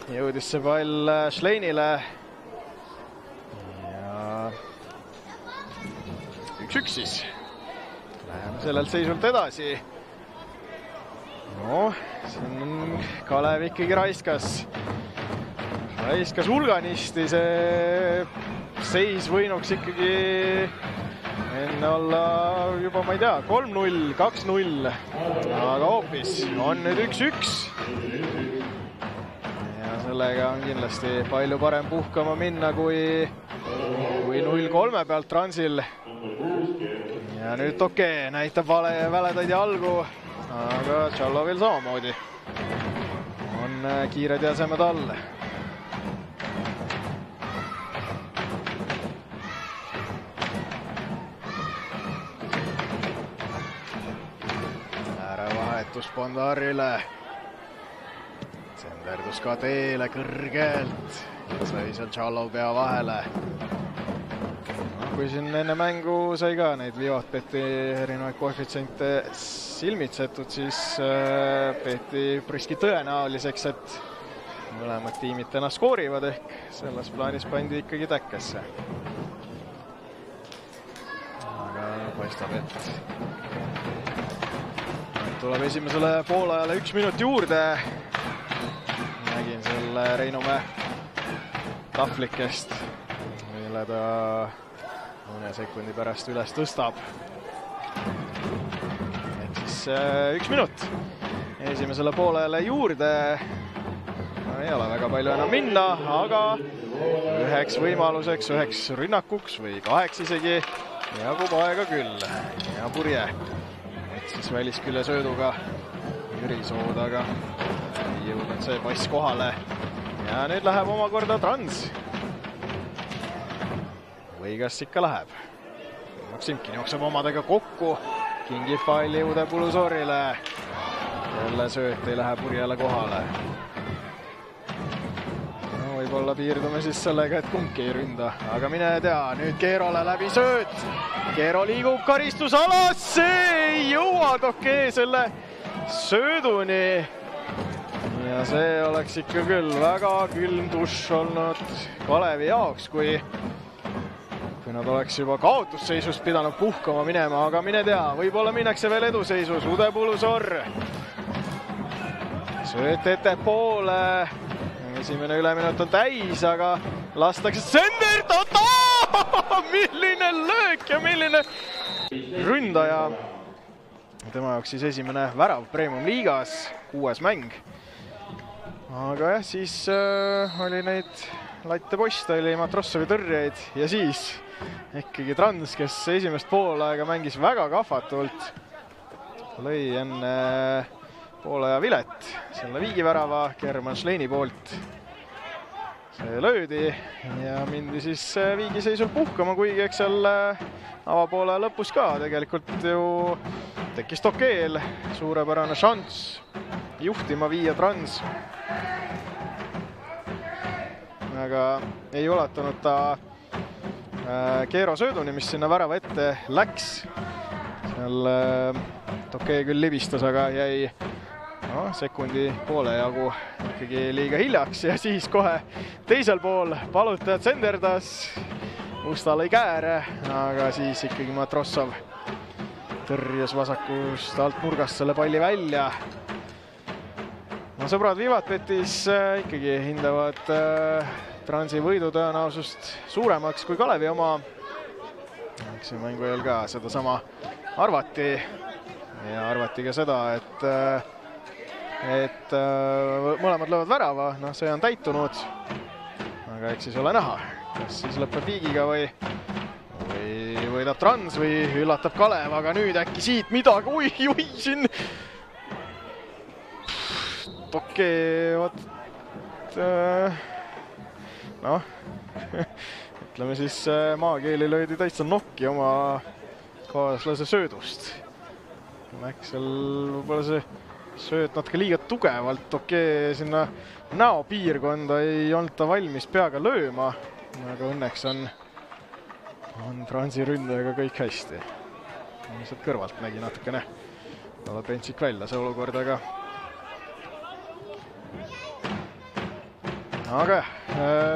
S1: jõudis see pall Schleinile. Ja 1-1 siis. Läheme sellelt seisult edasi. No, siin on Kalev ikkagi raiskas hulganisti. See seis võinuks ikkagi enne olla juba, ma ei tea, 3-0, 2-0. Aga hoopis on nüüd 1-1. Ja sellega on kindlasti palju parem puhkama minna kui 0-3 pealt Transil. Ja nüüd Tokee näitab väledaid jalgu, aga Tšallovil samamoodi on kiired jäsemed all. Äärevahetus Bondarile. Tsenderdus ka teele kõrgelt. Sai seal Tšallov pea vahele. Kui siin enne mängu sai ka neid Vivatbeti erinevaid koefitsiente silmitsetud, siis peeti priski tõenäoliseks, et mõlemad tiimid täna skoorivad, ehk selles plaanis pandi ikkagi täkkesse. Aga paistab, et tuleb esimesele poolajale 1 minut juurde. Nägin selle Reinumäe tahvlikest, mille ta mõne sekundi pärast üles tõstab. Ehk siis 1 minut esimesele poolele juurde. Ei ole väga palju enam minna, aga üheks võimaluseks, üheks rünnakuks või 2 isegi jagub aega küll. Ja Purje siis väliskülje sööduga Jürisood, aga ei jõudnud see pass kohale. Ja nüüd läheb omakorda Trans. Või kas ikka läheb? Maksimkin jookseb omadega kokku, kingib palli Udepulusorile. Jälle sööt ei lähe Purjele kohale. No, võib-olla piirdume siis sellega, et kumbki ei ründa, aga mine tea, nüüd Keerole läbi sööt. Keero liigub karistusalasse, ei jõua Tokee selle sööduni. Ja see oleks ikka küll väga külm dušš olnud Kalevi jaoks, kui nad oleks juba kaotusseisust pidanud puhkama minema, aga mine tea, võib-olla minnakse veel eduseisus. Udepulusor sööt ettepoole. Esimene üleminut on täis, aga lastakse Sendert. Milline löök ja milline ründaja. Tema jaoks siis esimene värav Premium liigas, 6. mäng. Aga jah, siis oli neid latte post, oli Matrossovi tõrjeid ja siis ikkagi Trans, kes esimest poolaega mängis väga kahvatult. Lõi enne poolaja vilet selle viigivärava German Schleini poolt. See löödi ja mindi siis viigiseisul puhkama, kuigi eks seal avapoole lõpus ka tegelikult ju tekkis Tokeel suurepärane šanss juhtima viia Trans. Aga ei ulatanud ta Keero sööduni, mis sinna värava ette läks. Seal Tokee küll libistas, aga jäi sekundi poole jagu ikkagi liiga hiljaks ja siis kohe teisel pool palutajad senderdas. Usta lõi kääre, aga siis ikkagi Matrossov tõrjes vasakust alt nurgast selle palli välja. No sõbrad Vivatbetis ikkagi hindavad Transi võidu tõenäosust suuremaks kui Kalevi oma. Eks see mängu eel ka seda sama arvati ja arvati ka seda, et mõlemad löövad värava, see on täitunud. Aga eks siis ole näha, kas siis lõpeb viigiga või võidab Trans või üllatab Kalev, aga nüüd äkki siit midagi, oi, siin Tokee, ütleme siis maakeeli löödi täitsa nokki oma kaaslase söödust. Läks seal võib-olla see sööt natuke liiga tugevalt, Tokee sinna näopiirkonda ei olnud ta valmis peaga lööma, aga õnneks on Transi ründajaga kõik hästi. Lihtsalt kõrvalt nägi natukene pentsik välja see olukord, aga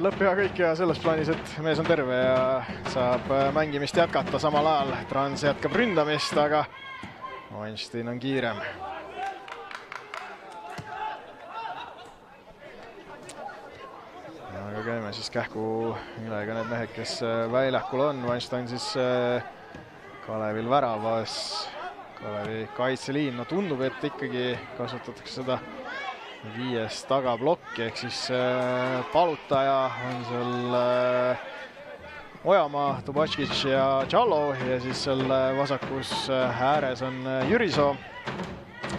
S1: lõpp hea kõik ja selles plaanis, et mees on terve ja saab mängimist jätkata. Samal ajal Trans jätkab ründamist, aga Weinstein on kiirem. Aga käime siis kähku üle ka need mehed, kes väljakul on. Weinstein siis Kalevil väravas. Kalevi kaitseliin, tundub, et ikkagi kasutatakse seda 5 tagablokki, ehk siis palutaja on seal Ojamaa, Tubatškic ja Tšallo ja siis seal vasakus ääres on Jürisoo,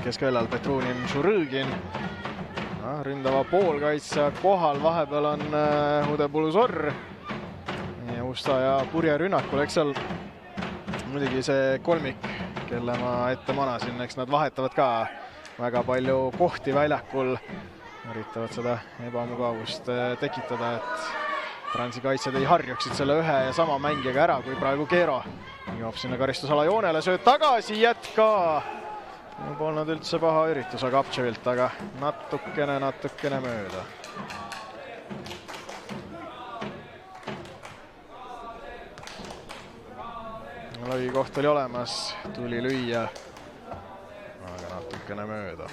S1: keskväljal Petrunin, Šurõgin. Ründava poolkaitse kohal, vahepeal on Udepulusor ja Usta ja Purje rünnakul, eks seal muidugi see kolmik, kelle ma ette manasin, eks nad vahetavad ka väga palju kohti väljakul, üritavad seda ebamugavust tekitada, et Transi kaitsjad ei harjuksid selle ühe ja sama mängijaga ära, kui praegu Keero jõuab sinna karistusala joonele, sööd tagasi, jätka. Polnud üldse paha üritus Agaptševilt, aga natukene mööda. Lõikoht oli olemas, tuli lüüa, aga natukene mööda.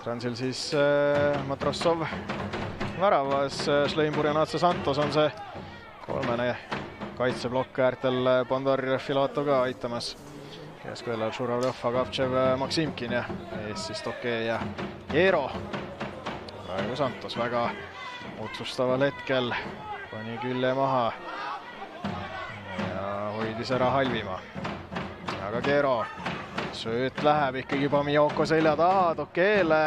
S1: Transil siis Matrossov väravas, Šleinbur ja Natsa Santos on see kolmene kaitseblokk äärtel, Bondar Filato ka aitamas. Keskväljal Šuravljev, Agaptšev, Maksimkin ja ees siis Tokee ja Keero. Praegu Santos väga otsustaval hetkel pani külje maha ja hoidis ära Halvimaa. Aga Keero sööt läheb ikkagi Pamioko selja taha, Tokeele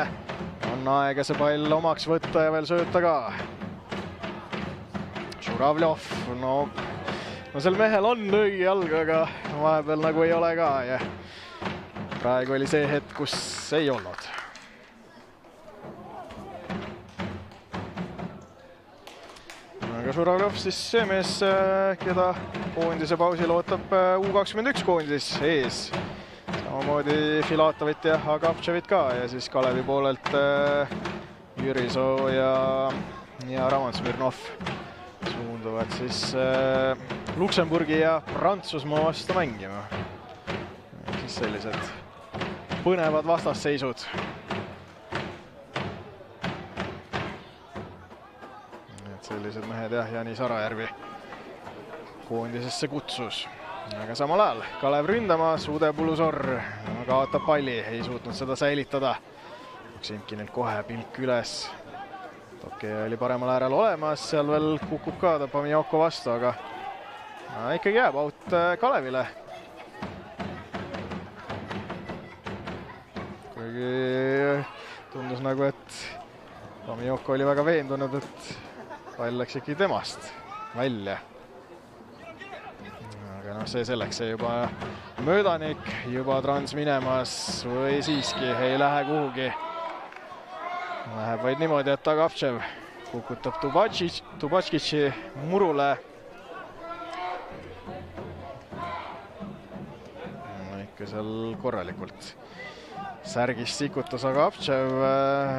S1: on aega see pall omaks võtta ja veel sööta ka. Žuravljov, no sel mehel on õige jalg, aga vahepeal nagu ei ole ka ja praegu oli see hetk, kus ei olnud. Aga Žuravljov siis see mees, keda koondise pausil ootab U21 koondis ees. Samamoodi Filatovit ja Agaptševit ka ja siis Kalevi poolelt Jürisoo ja Raman Smirnov suunduvad siis Luksemburgi ja Prantsusmaa vastu mängima. Siis sellised põnevad vastasseisud. Sellised mehed jah, Janis Arajärvi koondisesse kutsus. Aga samal ajal Kalev ründamas, Ude Pulusor kaotab palli, ei suutnud seda säilitada. Maksimkinilt kohe pilk üles. Toke oli paremal äärel olemas, seal veel kukub ka Pamioko vastu, aga ikkagi jääb out Kalevile. Kuigi tundus nagu, et Pamioko oli väga veendunud, et pall läks ikkagi temast välja. Aga see selleks, see juba möödanik, juba trans minemas või siiski ei lähe kuhugi. Läheb vaid niimoodi, et Agaptšev kukutab Tubatškitši murule. Ikka seal korralikult särgist sikutas Agaptšev,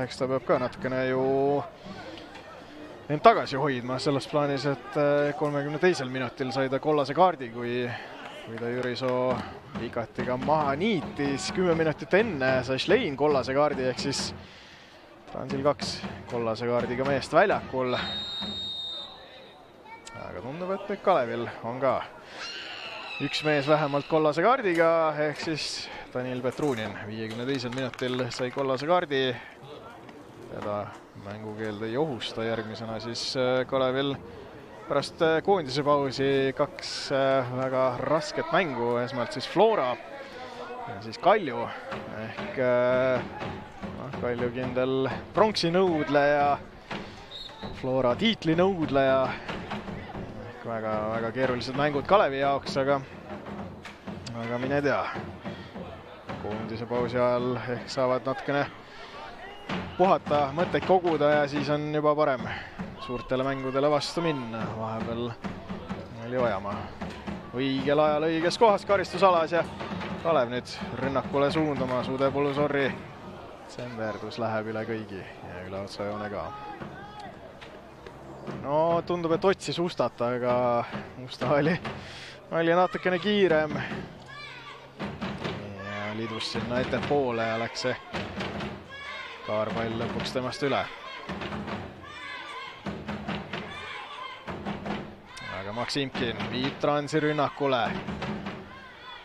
S1: eks ta peab ka natukene ju end tagasi hoidma selles plaanis, et 32. minutil sai ta kollase kaardi, kui ta Jürisoo igati ka maha niitis. 10 minutit enne sai Schlein kollase kaardi, ehk siis Transil 2 kollase kaardiga meest väljakul. Aga tundub, et Kalevil on ka üks mees vähemalt kollase kaardiga, ehk siis Danil Petrunin 52. minutil sai kollase kaardi. Teda mängukeeld ei ohusta, järgmisena siis Kalevil pärast koondise pausi 2 väga rasket mängu, esmalt siis Flora ja siis Kalju ehk Kalju kindel pronksi nõudleja, Flora tiitli nõudleja ehk väga keerulised mängud Kalevi jaoks, aga mine tea, koondise pausi ajal ehk saavad natukene puhata, mõtteid koguda ja siis on juba parem suurtele mängudele vastu minna. Vahepeal oli vajama õigel ajal õiges kohas karistusalas ja Kalev nüüd rünnakule suundumas. Ude Pulusori tsenderdus läheb üle kõigi ja üle otsajoone ka. No tundub, et otsis Ustata, aga Usta oli natukene kiirem ja lidus sinna ette poole ja läks see kaarpall lõpuks temast üle. Aga Maksimkin viib Transi rünnakule.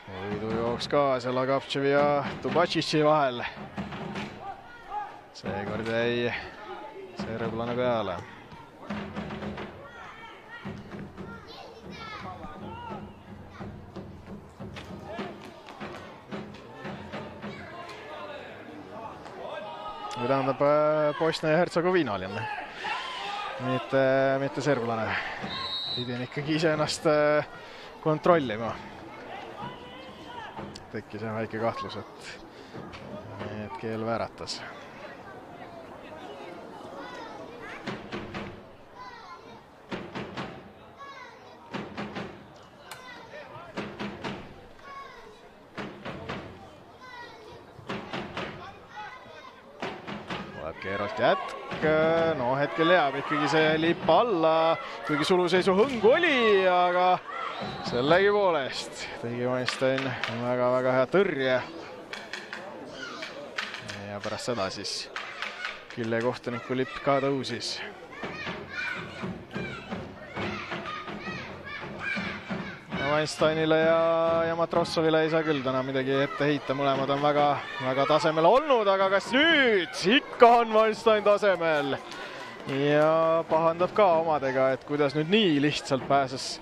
S1: Võidujooks ka seal Agaptševi ja Tubatšitši vahel. Seekord jäi serblane peale. Või tähendab Bosnia ja Hertsegoviinaline, mitte serblane. Pidin ikkagi ise ennast kontrollima. Tekkis väike kahtlus, et keel vääratas. Keeralt jätk, no hetkel jääb ikkagi see lipp alla, kuigi suluseisu hõngu oli, aga sellegi poolest tegi Weinstein väga hea tõrje. Ja pärast seda siis Külle kohtuniku lipp ka tõusis. Weinsteinile ja Matrossovile ei saa küll täna midagi ette heita, mõlemad on väga tasemel olnud, aga kas nüüd ikka on Weinstein tasemel ja pahandab ka omadega, et kuidas nüüd nii lihtsalt pääses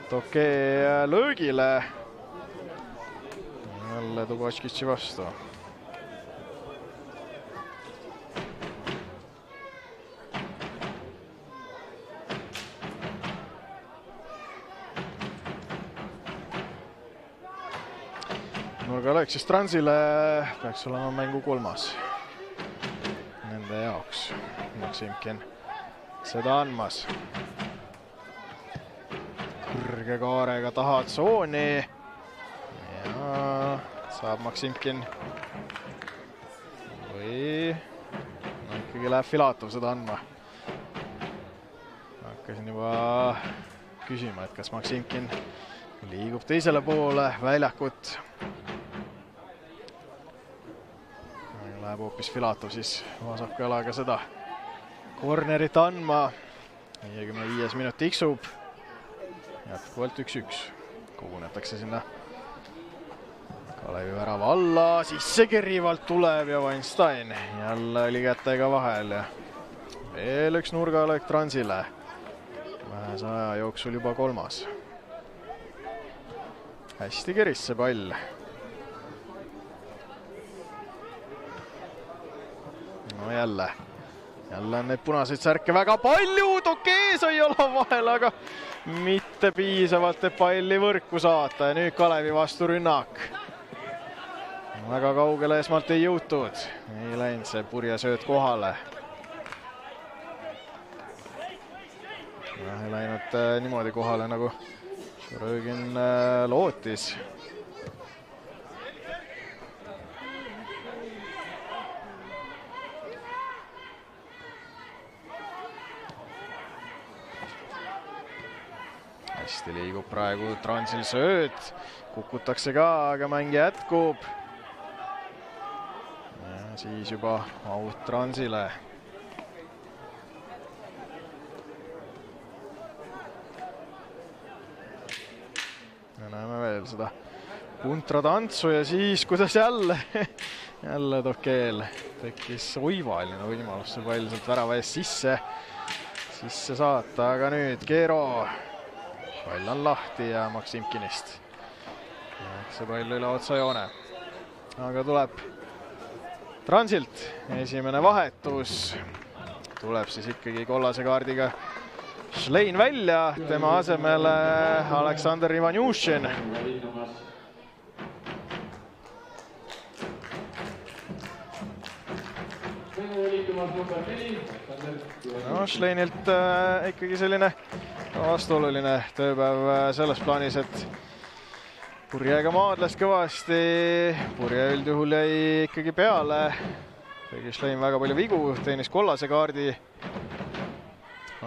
S1: Toke löögile. jälle Dubatškitši vastu. Nurgalöök siis Transile peaks olema mängu 3. Nende jaoks. Maksimkin seda andmas. Kõrge kaarega taha tsooni. Ja saab Maksimkin. Või ikkagi läheb Filatov seda andma. Hakkasin juba küsima, et kas Maksimkin liigub teisele poole väljakut. Läheb hoopis Filatov siis vasaka jalaga seda kornerit andma. 55 minut tiksub. Jätkuvalt 1-1. Kogunetakse sinna Kalevi värava alla. Sisse kerivalt tuleb ja Weinstein jälle oli kätega vahel. Ja veel üks nurgalöök Transile. Vähese aja jooksul juba 3. Hästi keris see pall. No jälle on neid punaseid särke väga palju. Tokee sai jala vahel, aga mitte piisavalt, et palli võrku saata. Ja nüüd Kalevi vastu rünnak. Väga kaugele esmalt ei jõutud. Ei läinud see purje sööt kohale. Ei läinud niimoodi kohale, nagu Röögin lootis. Hästi liigub praegu Transil sööt. Kukutakse ka, aga mäng jätkub. Ja siis juba out Transile. Ja näeme veel seda puntratantsu ja siis kuidas jälle Tokeel tekkis oivaline võimalus see pall sealt värava eest sisse saata, aga nüüd Keero. Pall on lahti ja Maksimkinist. See pall üle otsa joone. Aga tuleb Transilt esimene vahetus. Tuleb siis ikkagi kollase kaardiga Schlein välja. Tema asemel Aleksandr Ivanjušin. No, Schleinilt ikkagi selline vastuoluline tööpäev selles plaanis, et Purjega maadles kõvasti. Purje üldjuhul jäi ikkagi peale. Tegi Schlein väga palju vigu, teenis kollase kaardi.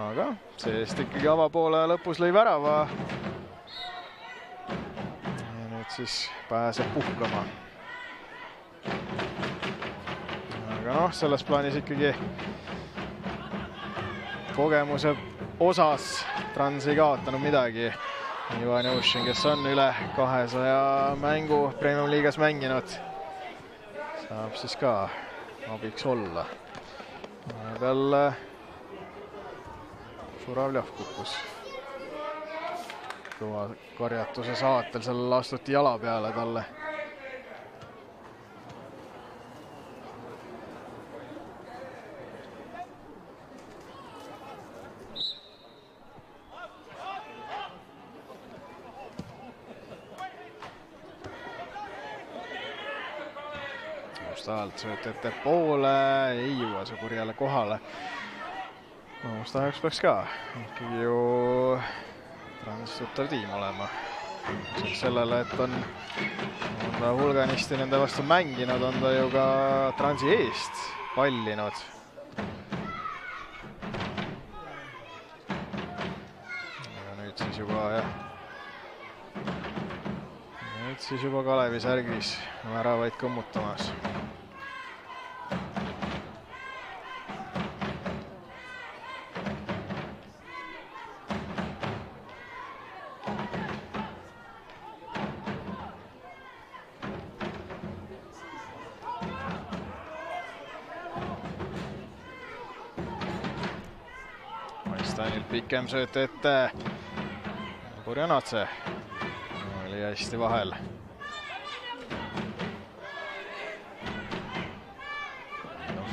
S1: Aga seest ikkagi avapoole lõpus lõi värava. Ja nüüd siis pääseb puhkama. Aga noh, selles plaanis ikkagi kogemuse osas Trans ei kaotanud midagi. Ivanjušin, kes on üle 200 mängu Premium liigas mänginud, saab siis ka abiks olla. Peal Žuravljev kukkus kõva karjatuse saatel, sellel astuti jala peale talle. Mustahalt sööt ette poole, ei jõua see Purjele kohale. No, Mustahaks peaks ka ikkagi ju Trans tuttav tiim olema. Sellele, et on ta hulganisti nende vastu mänginud, on ta ju ka Transi eest pallinud. Ja nüüd siis juba Kalevi särgis väravaid kõmmutamas. Weinsteinilt pikem sööt ette. Purjanatse oli hästi vahel.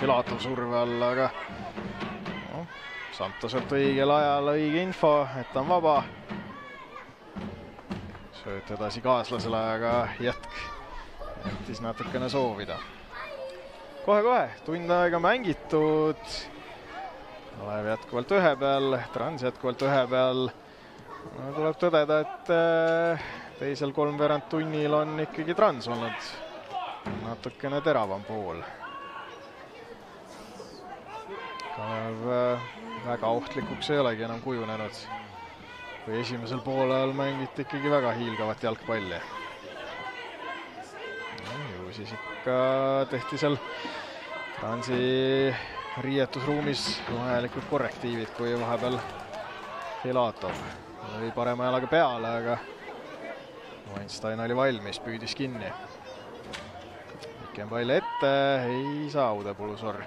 S1: Filatov surve all, aga no, Santoselt õigel ajal õige info, et ta on vaba. Sööt edasi kaaslasele, aga jätk jättis natukene soovida. Kohe-kohe, tund aega mängitud. Kalev jätkuvalt ühe peal, Trans jätkuvalt ühe peal. No, tuleb tõdeda, et teisel kolmveerand tunnil on ikkagi Trans olnud natukene teravam pool. Kalev väga ohtlikuks ei olegi enam kujunenud. Kui esimesel poolel mängiti ikkagi väga hiilgavat jalgpalli. Ju siis ikka tehti seal Transi riietusruumis vajalikud korrektiivid, kui vahepeal Filatov oli parema jalaga peale, aga Weinstein oli valmis, püüdis kinni. Pikem pall ette, ei saa Uudepulusorr.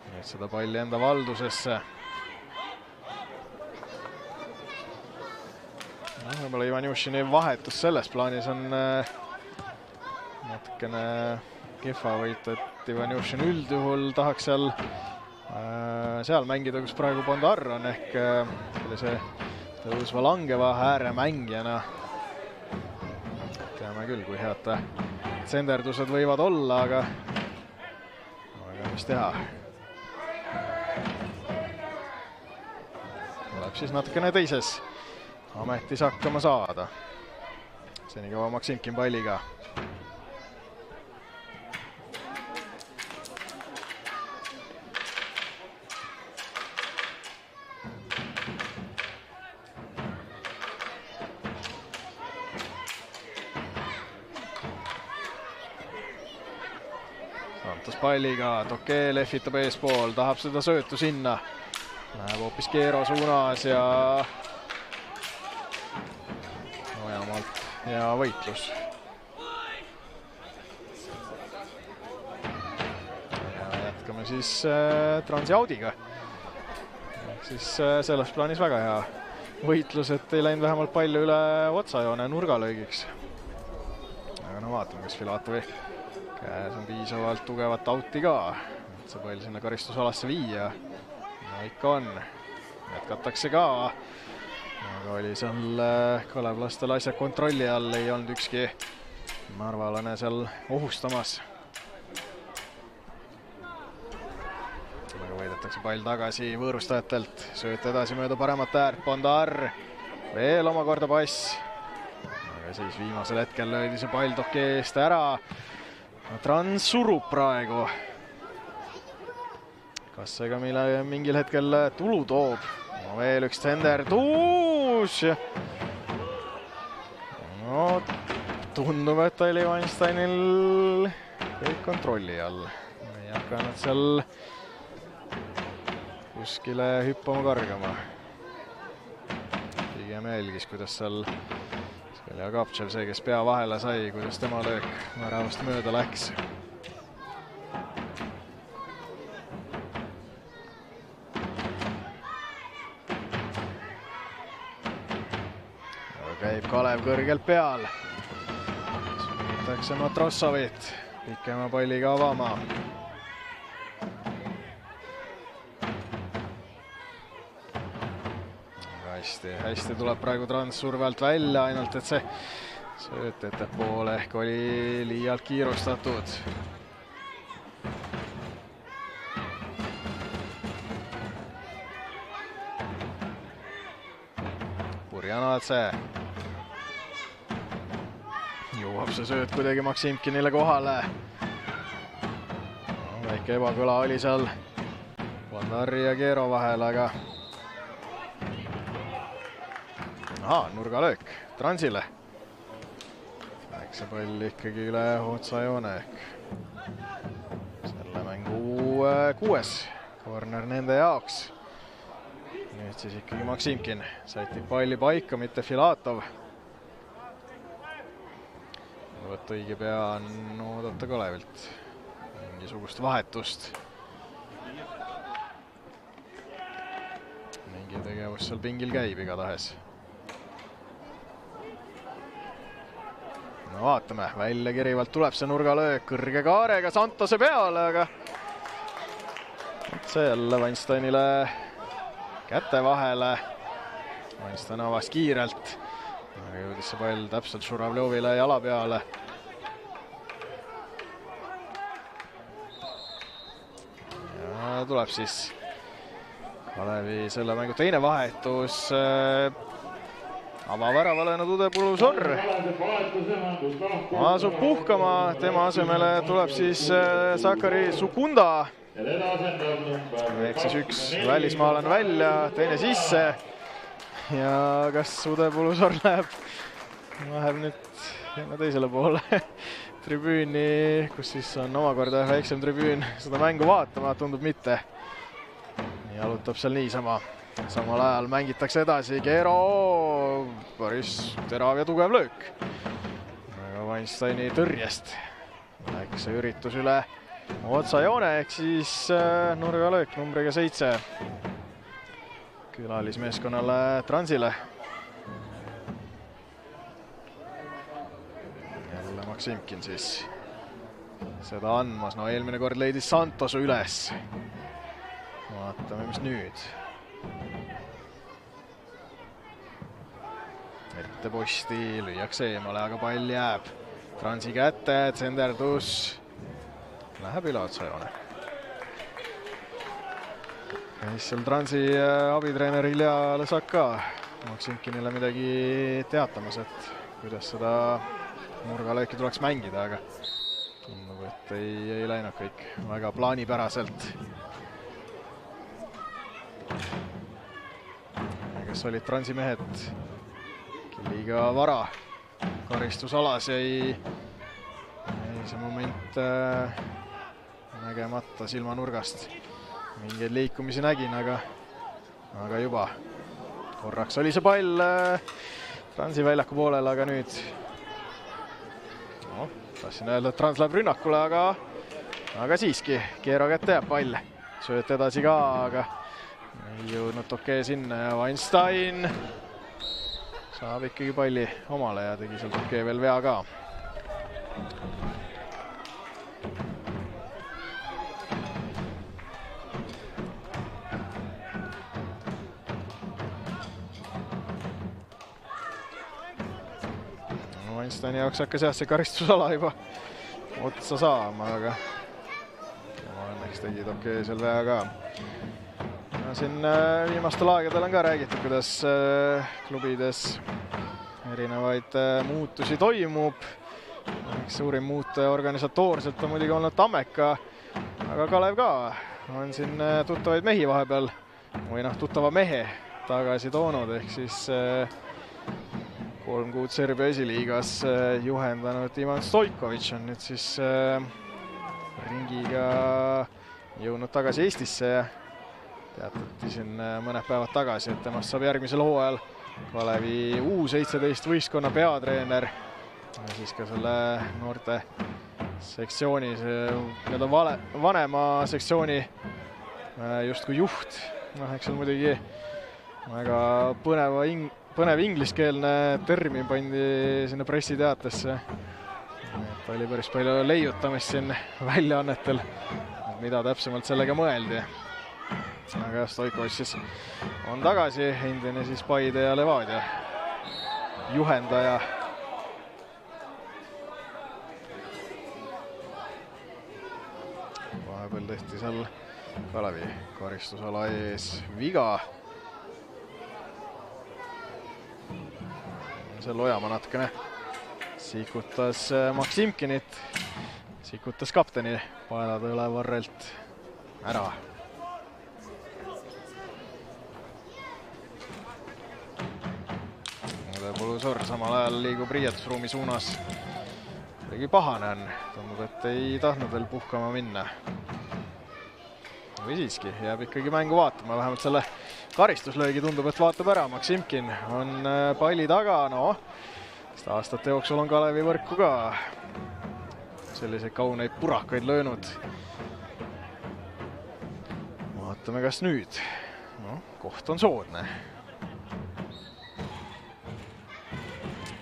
S1: Nüüd seda palli enda valdusesse. Võib-olla Ivanjushini vahetus selles plaanis on natukene kehva võitu, et Ivanjushini üldjuhul tahaks seal mängida, kus praegu Bondar on, ehk sellise tõusva langeva ääremängijana. Teame küll, kui head tsenderdused võivad olla, aga mis teha. Tuleb siis natukene teises ametis hakkama saada. Senikaua Maksimkin palliga. Santos palliga, Toke lehvitab eespool, tahab seda söötu sinna. Läheb hoopis Keero suunas ja Ojamaalt ja võitlus. Ja jätkame siis Transi audiga. Siis selles plaanis väga hea võitlus, et ei läinud vähemalt palju üle otsajoone nurgalöögiks. Aga no vaatame, kas Filatovi käes on piisavalt tugevat auti ka, et see pall sinna karistusalasse viia. No ikka on. Jätkatakse ka. Aga oli seal Kalevlastel asjad kontrolli all, ei olnud ükski narvalane seal ohustamas. Aga võidetakse pall tagasi võõrustajatelt. Sööt edasi mööda paremat äärt. Bondar. Veel omakorda pass. Aga siis viimasel hetkel löödi see pall Toke eest ära. Trans surub praegu. Kas see ka mingil hetkel tulu toob? No veel üks tsenderdus. No tundub, et oli Weinsteinil kõik kontrolli all. Ei hakanud seal kuskile hüppama kargama. Pigem jälgis, kuidas seal ja Kaptšev, see, kes pea vahele sai, kuidas tema löök väravast mööda läks. Käib Kalev kõrgelt peal. Sunnitakse Matrossovit pikema palliga avama. Hästi tuleb praegu Trans surve alt välja, ainult et see sööt ettepoole ehk oli liialt kiirustatud. Purjanadze. Jõuab see sööt kuidagi Maksimkinile kohale. Väike ebakõla oli seal Bondari ja Keero vahel, aga nurgalöök Transile. Läks see pall ikkagi üle otsajoone ehk selle mängu 6. Korner nende jaoks. Nüüd siis ikkagi Maksimkin sätib palli paika, mitte Filatov. Võt õige pea on oodata Kalevilt mingisugust vahetust. Mingi tegevus seal pingil käib igatahes. No vaatame, välja kirivalt tuleb see nurgalöök kõrge kaarega Santose peale, aga see jälle Weinsteinile käte vahele. Weinstein avas kiirelt. Jõudis see pall täpselt Žuravljovile jala peale. Ja tuleb siis Kalevi selle mängu teine vahetus. Avavärava löönud Udepulu-Sorr asub puhkama, tema asemele tuleb siis Sakari Sukunda. Ehk siis üks välismaalane välja, teine sisse. Ja kas Udepulu-Sorr läheb nüüd teisele poole tribüüni, kus siis on omakorda väiksem tribüün seda mängu vaatama, tundub mitte. Jalutab seal niisama. Samal ajal mängitakse edasi, Keero, päris terav ja tugev löök. Aga Weinsteini tõrjest läheks see üritus üle otsajoone, ehk siis nurgalöök numbriga 7 külalismeeskonnale Transile. Jälle Maksimkin siis seda andmas, no eelmine kord leidis Santosu üles. Vaatame, mis nüüd. Ette posti, lüüakse eemale, aga pall jääb Transi kätte, tsenderdus läheb üle otsajoone. Ja siis seal Transi abitreener Ilja Lõsak ka Maksimkinile midagi teatamas, et kuidas seda nurgalööki tuleks mängida, aga tundub, et ei läinud kõik väga plaanipäraselt. Kes olid Transi mehed liiga vara karistusalas, jäi see moment nägemata silmanurgast. Mingeid liikumisi nägin, aga juba korraks oli see pall Transi väljaku poolel, aga nüüd tahtsin öelda, et Trans läheb rünnakule, aga siiski Keero kätte jääb pall. Sööt edasi ka, aga ei jõudnud Tokee sinna ja Weinstein saab ikkagi palli omale ja tegi seal Tokee veel vea ka. Weinsteini jaoks hakkas jah see karistusala juba otsa saama, aga õnneks tegi Tokee seal vea ka. Siin viimastel aegadel on ka räägitud, kuidas klubides erinevaid muutusi toimub. Suurim muutuja organisatoorselt on muidugi olnud Tammeka, aga Kalev ka on siin tuttavaid mehi vahepeal või tuttava mehe tagasi toonud, ehk siis 3 kuud Serbia esiliigas juhendanud Ivan Stojković on nüüd siis ringiga jõudnud tagasi Eestisse ja teatati siin mõned päevad tagasi, et temast saab järgmisel hooajal Kalevi U17 võistkonna peatreener ja siis ka selle noorte sektsiooni, vanema sektsiooni justkui juht. Eks seal muidugi väga põnev ingliskeelne termin pandi sinna pressiteatesse. Et oli päris palju leiutamist siin väljaannetel, mida täpsemalt sellega mõeldi. Aga Stojković siis on tagasi, endine siis Paide ja Levadia juhendaja. Vahepeal tehti seal Kalevi karistusala ees viga. Seal Ojamaa natkene sikutas Maksimkinit, sikutas kapteni paelatõele varrelt ära. Udepulu-Sorr samal ajal liigub riietusruumi suunas. Kuidagi pahane on, tundub, et ei tahtnud veel puhkama minna. Või siiski, jääb ikkagi mängu vaatama, vähemalt selle karistuslöögi tundub, et vaatab ära. Maksimkin on palli taga, aastate jooksul on Kalevi võrku ka selliseid kauneid purakaid löönud. Vaatame, kas nüüd. Koht on soodne.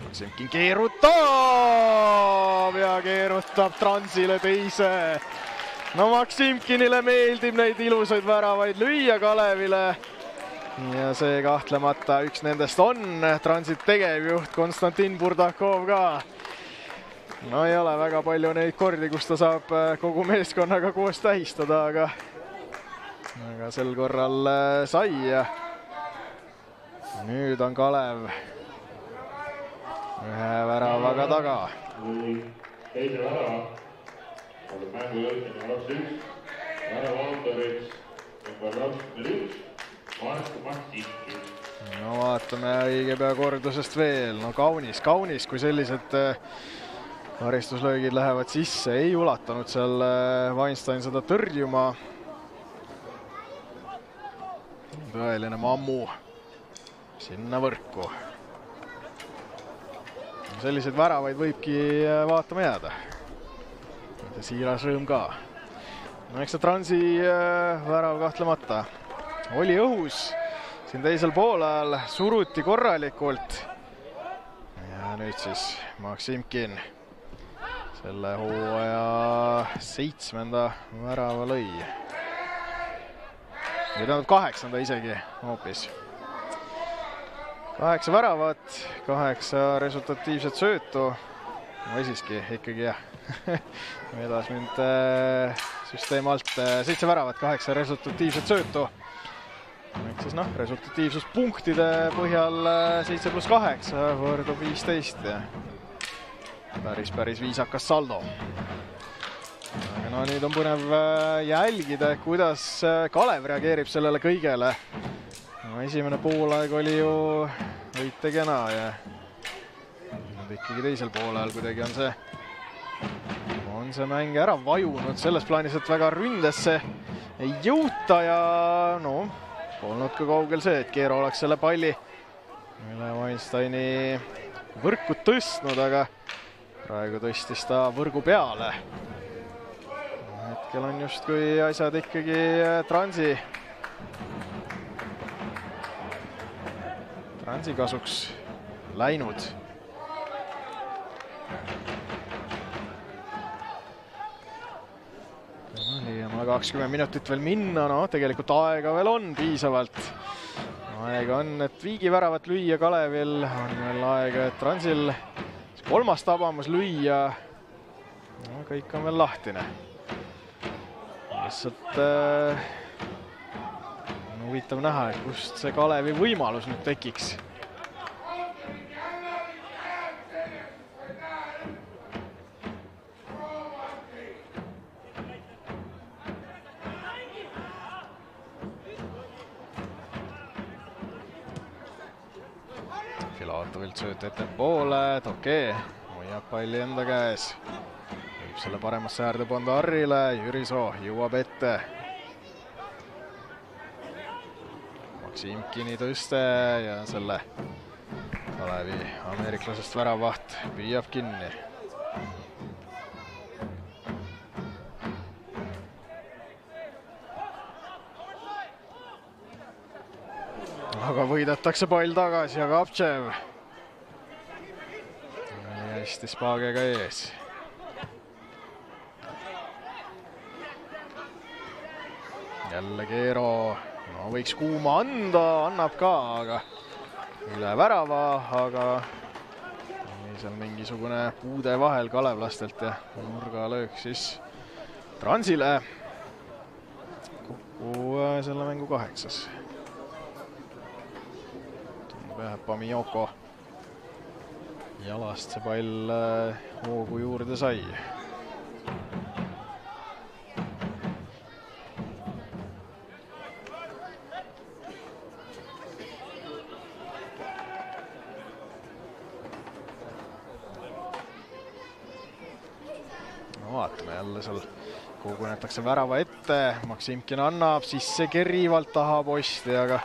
S1: Maksimkin keerutab ja keerutab Transile teise no Maksimkinile meeldib neid ilusaid väravaid lüüa Kalevile. Ja see kahtlemata üks nendest on Transit tegevjuht Konstantin Burdakov ka. No ei ole väga palju neid kordi, kus ta saab kogu meeskonnaga koos tähistada, aga sel korral sai. Nüüd on Kalev ühe väravaga taga.
S2: Teise värava on mängu jõudmine 2-1. Värava autoriks number 21. Marko Maksimkin.
S1: No vaatame õige pea kordusest veel. No kaunis, kui sellised karistuslöögid lähevad sisse. Ei ulatanud seal Weinstein seda tõrjuma. Tõeline mammu sinna võrku. Selliseid väravaid võibki vaatama jääda. Siiras rõõm ka. No eks see Transi värav kahtlemata oli õhus. Siin teisel poolel suruti korralikult. Ja nüüd siis Maksimkin selle hooaja 7. värava lõi. Või tähendab 8. isegi hoopis. 8 väravat, 8 resultatiivset söötu. Või siiski ikkagi jah. Vedas mind süsteem alt 7 väravat, 8 resultatiivset söötu. Ehk siis resultatiivsuspunktide põhjal 7+8 võrdub 15. Ja päris viisakas saldo. No nüüd on põnev jälgida, kuidas Kalev reageerib sellele kõigele. No, esimene poolaeg oli ju võite kena ja nüüd ikkagi teisel poolel kuidagi on see mäng ära vajunud selles plaanis, et väga ründesse ei jõuta ja no, polnud ka kaugel see, et Keero oleks selle palli üle Weinsteini võrku tõstnud, aga praegu tõstis ta võrgu peale. Hetkel on justkui asjad ikkagi Transi kasuks läinud. Liiama 20 minutit veel minna, no tegelikult aega veel on piisavalt. Aega on, et viigi väravat lüüa Kalevil, on veel aega, et Transil 3. tabamas lüüa. No, kõik on veel lahtine. Lihtsalt huvitav näha, et kust see Kalevi võimalus nüüd tekiks. Filatovilt sööt ettepoole, Toke hoiab palli enda käes. Võib selle paremasse äärde Bondarile, Jürisoo jõuab ette. Maksimkini tõste ja selle Kalevi ameeriklasest väravaht püüab kinni. Aga võidetakse pall tagasi ja Kaptšev hästi Spagega ees. Jälle Keero, no võiks kuuma anda, annab ka, aga üle värava, aga seal mingisugune puude vahel Kalevlastelt ja nurgalöök siis Transile. Kokku selle mängu 8. Pamijoko jalast see pall hoogu juurde sai. No vaatame jälle seal kogunetakse värava ette, Maksimkin annab sisse kerivalt taha posti, aga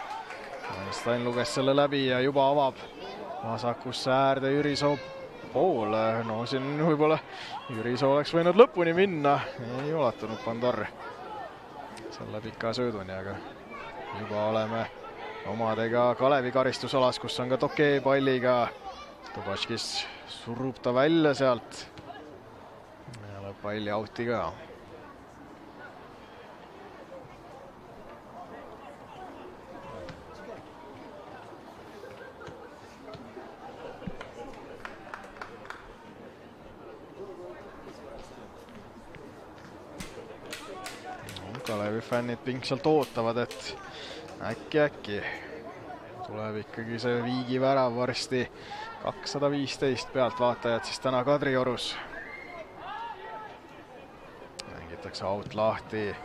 S1: Weinstein luges selle läbi ja juba avab vasakusse äärde Jürisoo poole. No siin võib-olla Jürisoo oleks võinud lõpuni minna, ei ulatunud Pandar selle pika sööduni, aga juba oleme omadega Kalevi karistusalas, kus on ka Toke palliga. Tobaškis surub ta välja sealt ja lööb palli auti ka. Kalevi fännid pingsalt ootavad, et äkki tuleb ikkagi see Viigi värav varsti. 215 pealtvaatajad siis täna Kadriorus. Mängitakse out lahti.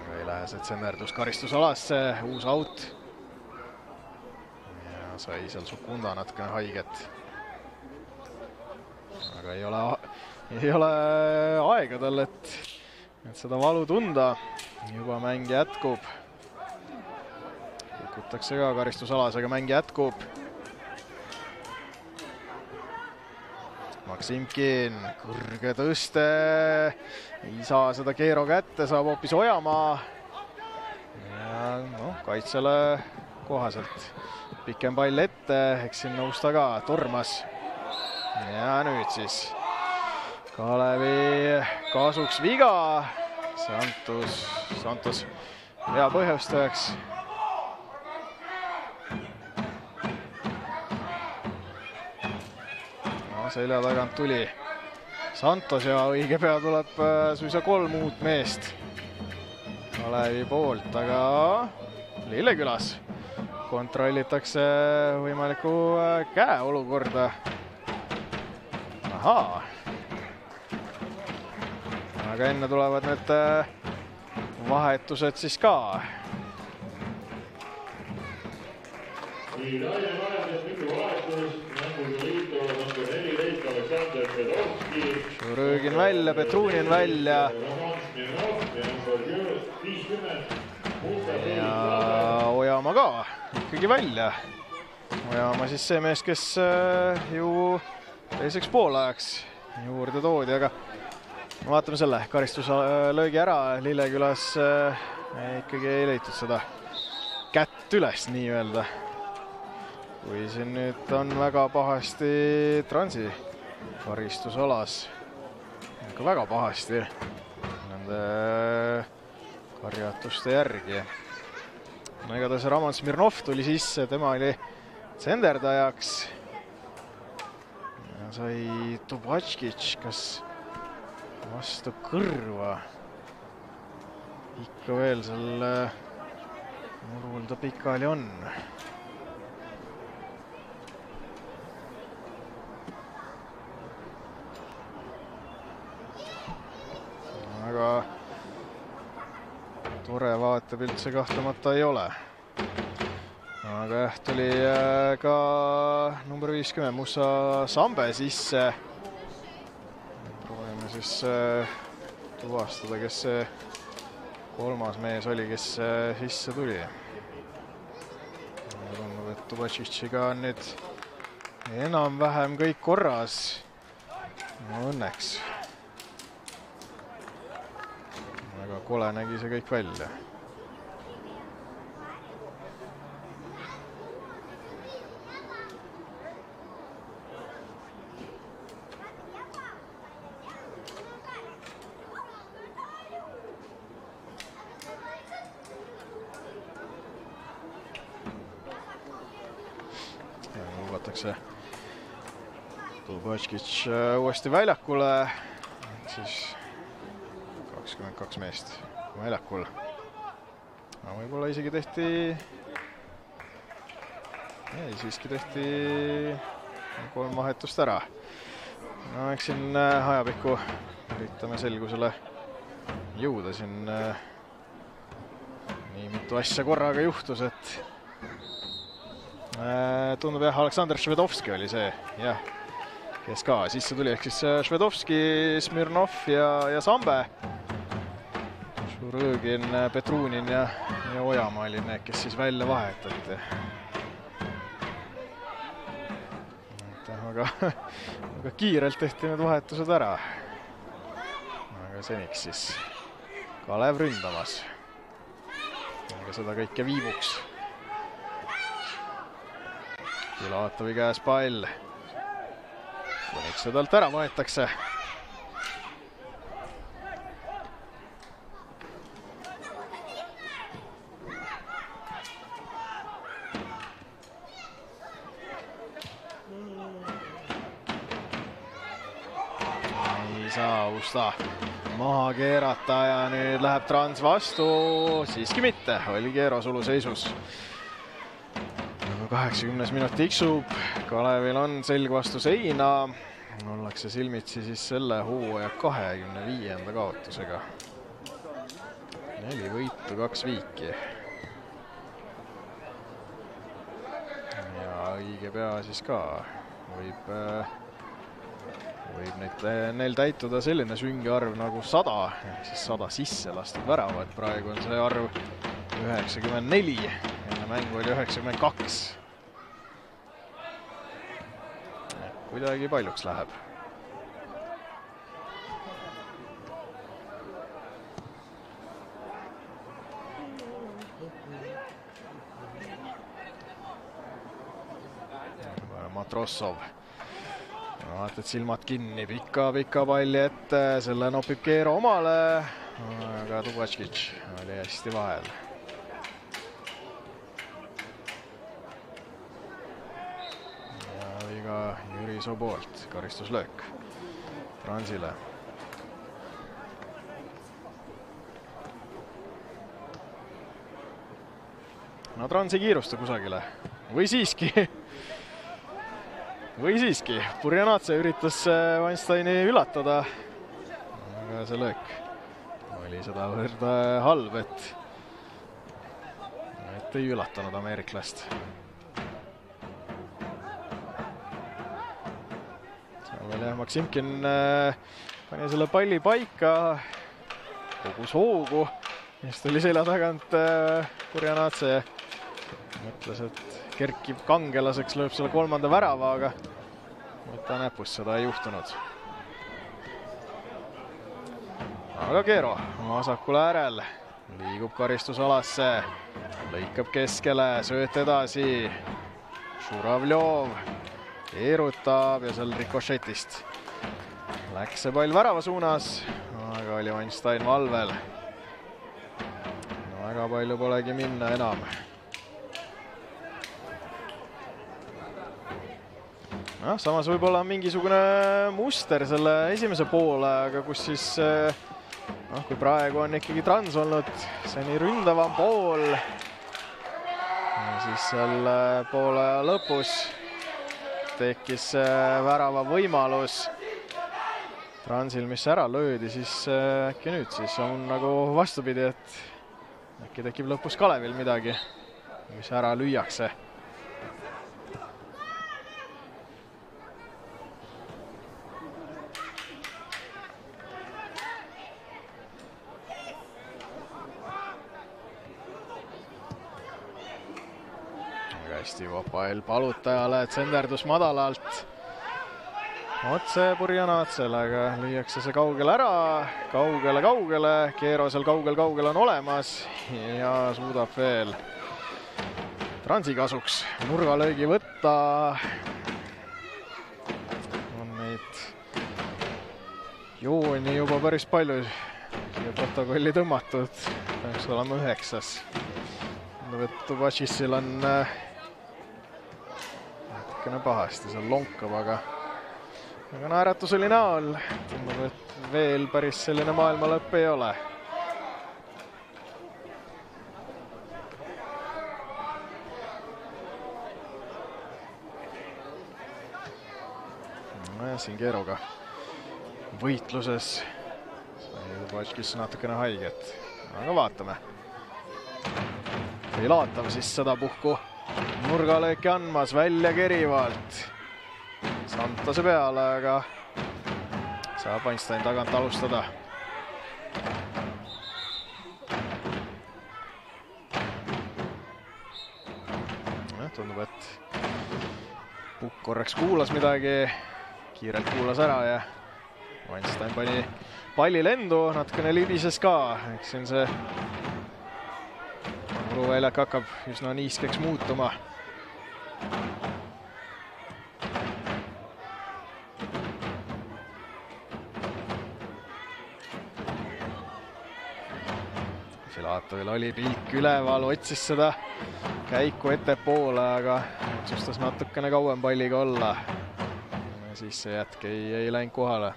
S1: Ei lähe see tsenderdus karistusalasse, uus out. Ja sai seal Sukunda natukene haiget. Aga ei ole aega tal, et seda valu tunda. Juba mäng jätkub. Kukutakse ka karistusalas, aga mäng jätkub. Maksimkin, kõrge tõste. Ei saa seda Keero kätte, saab hoopis Ojamaa. Ja kaitsele kohaselt pikem pall ette, eks siin nõusta ka, tormas. Ja nüüd siis Kalevi kasuks viga. Santos hea põhjustajaks. Selja tagant tuli Santos ja õige pea tuleb suisa 3 uut meest Kalevi poolt, aga Lillekülas kontrollitakse võimalikku käe olukorda. Ahaa. Aga enne tulevad need vahetused siis ka. Šurõgin välja, Petrunin välja. Ja Ojamaa ka ikkagi välja. Ojamaa siis see mees, kes ju teiseks poolajaks juurde toodi, aga vaatame selle karistuslöögi ära. Lillekülas ikkagi ei leitud seda kätt üles nii-öelda. Kui siin nüüd on väga pahasti Transi karistusalas, ikka väga pahasti nende karjatuste järgi. No igatahes Raman Smirnov tuli sisse, tema oli tsenderdajaks. Ja sai Tubatškič, kas vastu kõrva. Ikka veel seal murul ta pikali on. Aga tore vaatepilt see kahtlemata ei ole. Aga tuli ka number 50 Musa Sambe sisse. Proovime siis tuvastada, kes see 3. mees oli, kes sisse tuli. Tundub, et Tubatšitšiga on nüüd enam-vähem kõik korras. No õnneks. Väga kole nägi see kõik välja. Lubatakse Tubatškič uuesti väljakule. Siis 22 meest väljakul. No, võib-olla isegi tehti... Ei, siiski tehti 3 vahetust ära. No, eks siin ajapikku üritame selgusele jõuda. Siin nii mitu asja korraga juhtus, et tundub jah, Aleksandr Švedovski oli see, jah, kes ka sisse tuli. Ehk siis Švedovski, Smirnov ja Sambe. Šurõgin, Petrunin ja Ojamaa oli need, kes siis välja vahetati. Aga kiirelt tehti need vahetused ära. Aga seniks siis Kalev ründamas. Aga seda kõike viibuks. Külatovi käes pall. Kuniks sedalt ära võetakse. saa Usta maha keerata ja nüüd läheb Trans vastu, siiski mitte, oli Keero suluseisus. 80 minut tiksub, Kalevil on selg vastu seina, ollakse silmitsi siis selle hooaja 25. kaotusega. 4 võitu, 2 viiki. Ja õige pea siis ka võib neil täituda selline sünge arv nagu 100, ehk siis 100 sisse lastud väravad. Praegu on see arv 94, enne mängu oli 92. Kuidagi paljuks läheb. Matrossov. Vaatad silmad kinni, pika palli ette, selle nopib Keero omale, aga Tubatškic oli hästi vahel. Ja viga Jüri Soboolt, karistuslöök Transile. No Trans ei kiirusta kusagile. Või siiski? Burjanatse üritas Weinsteini üllatada, aga see löök oli sedavõrd halb, et ei üllatanud ameeriklast. Seal veel Maksimkin pani selle palli paika, kogus hoogu, mis tuli selja tagant Burjanatse. Mõtles, et kerkib kangelaseks, lööb selle 3. värava, aga võtta näpust seda ei juhtunud. Aga Keero vasakule äärel liigub karistusalasse, lõikab keskele, sööt edasi. Žuravljov keerutab ja seal rikošetist läks see pall värava suunas, aga oli Weinstein valvel. No, väga palju polegi minna enam. No, samas võib-olla mingisugune muster selle esimese poole, aga kus siis, kui praegu on ikkagi Trans olnud seni ründavam pool, ja siis seal poole lõpus tekkis värava võimalus Transil, mis ära löödi, siis äkki nüüd siis on nagu vastupidi, et äkki tekib lõpus Kalevil midagi, mis ära lüüakse. Hästi Vapael palutajale, tsenderdus madalalt otse Burjanatsele, aga lüüakse see kaugele ära, kaugele, Keero seal kaugel on olemas ja suudab veel Transi kasuks nurgalöögi võtta. On neid jooni juba päris palju siia protokolli tõmmatud, peaks olema 9. Tubatšissil on pahasti, seal lonkab, aga naeratus oli näol. Tundub, et veel päris selline maailma lõpp ei ole. No ja siin Keeroga võitluses sai Tubatškis natukene haiget, aga vaatame. Filatov siis sedapuhku nurgalööki andmas, välja kerivalt. Santase peale, aga saab Weinstein tagant alustada. Tundub, et Pukk korraks kuulas midagi, kiirelt kuulas ära ja Weinstein pani palli lendu, natukene libises ka. Eks siin see väljak hakkab üsna niiskeks muutuma. Filatovil oli pilk üleval, otsis seda käiku ettepoole, aga otsustas natukene kauem palliga olla. Ja siis see jätk ei läinud kohale.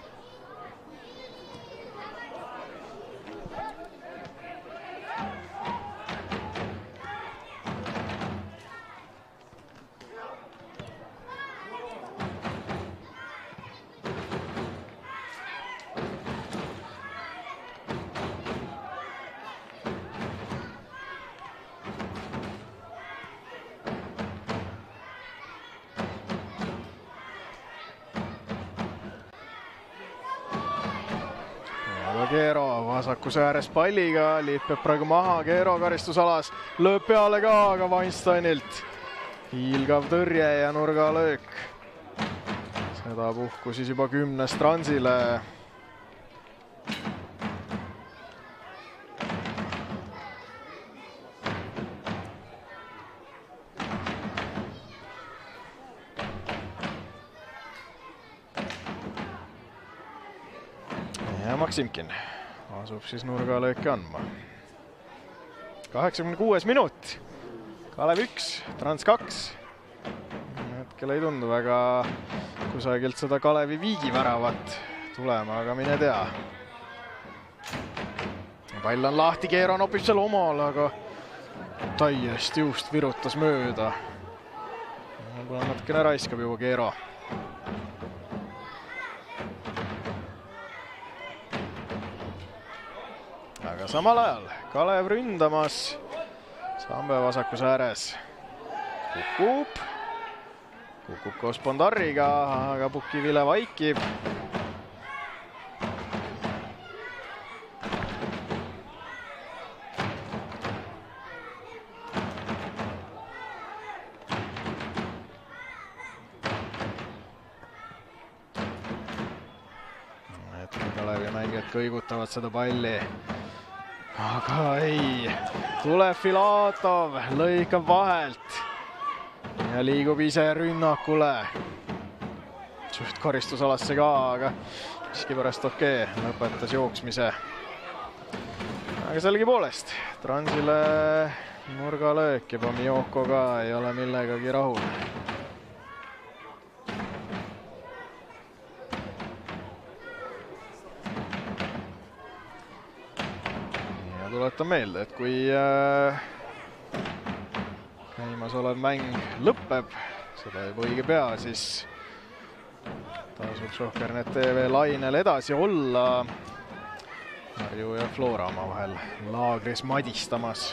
S1: aga Keero vasakuse ääres palliga, lippeb praegu maha, Keero karistusalas, lööb peale ka, aga Weinsteinilt hiilgav tõrje ja nurgalöök. Seda puhku siis juba 10 Transile. Ja Maksimkin asub siis nurgalööki andma. 86 minut. Kalev 1, Trans 2. Hetkel ei tundu väga kusagilt seda Kalevi viigiväravat tulema, aga mine tea. Pall on lahti, Keero nopib seal omal, aga täiesti just virutas mööda. Võib-olla natukene raiskab juba Keero. Aga samal ajal Kalev ründamas Sambe vasakus ääres. Kukub koos Bondarriga, aga Pukivile vaikib. Kalevi mängijad kõigutavad seda palli. Aga ei, tuleb Filatov, lõikab vahelt ja liigub ise rünnakule. Suht karistusalasse ka, aga miskipärast okei, lõpetas jooksmise. Aga selgipoolest, Transile nurgalöök juba Miyoko ka ei ole millegagi rahul. Tuletan meelde, et kui käimas olev mäng lõpeb, seda juba õige pea, siis tasub Sohkernet TV lainel edasi olla. Harju ja Flora oma vahel laagris madistamas.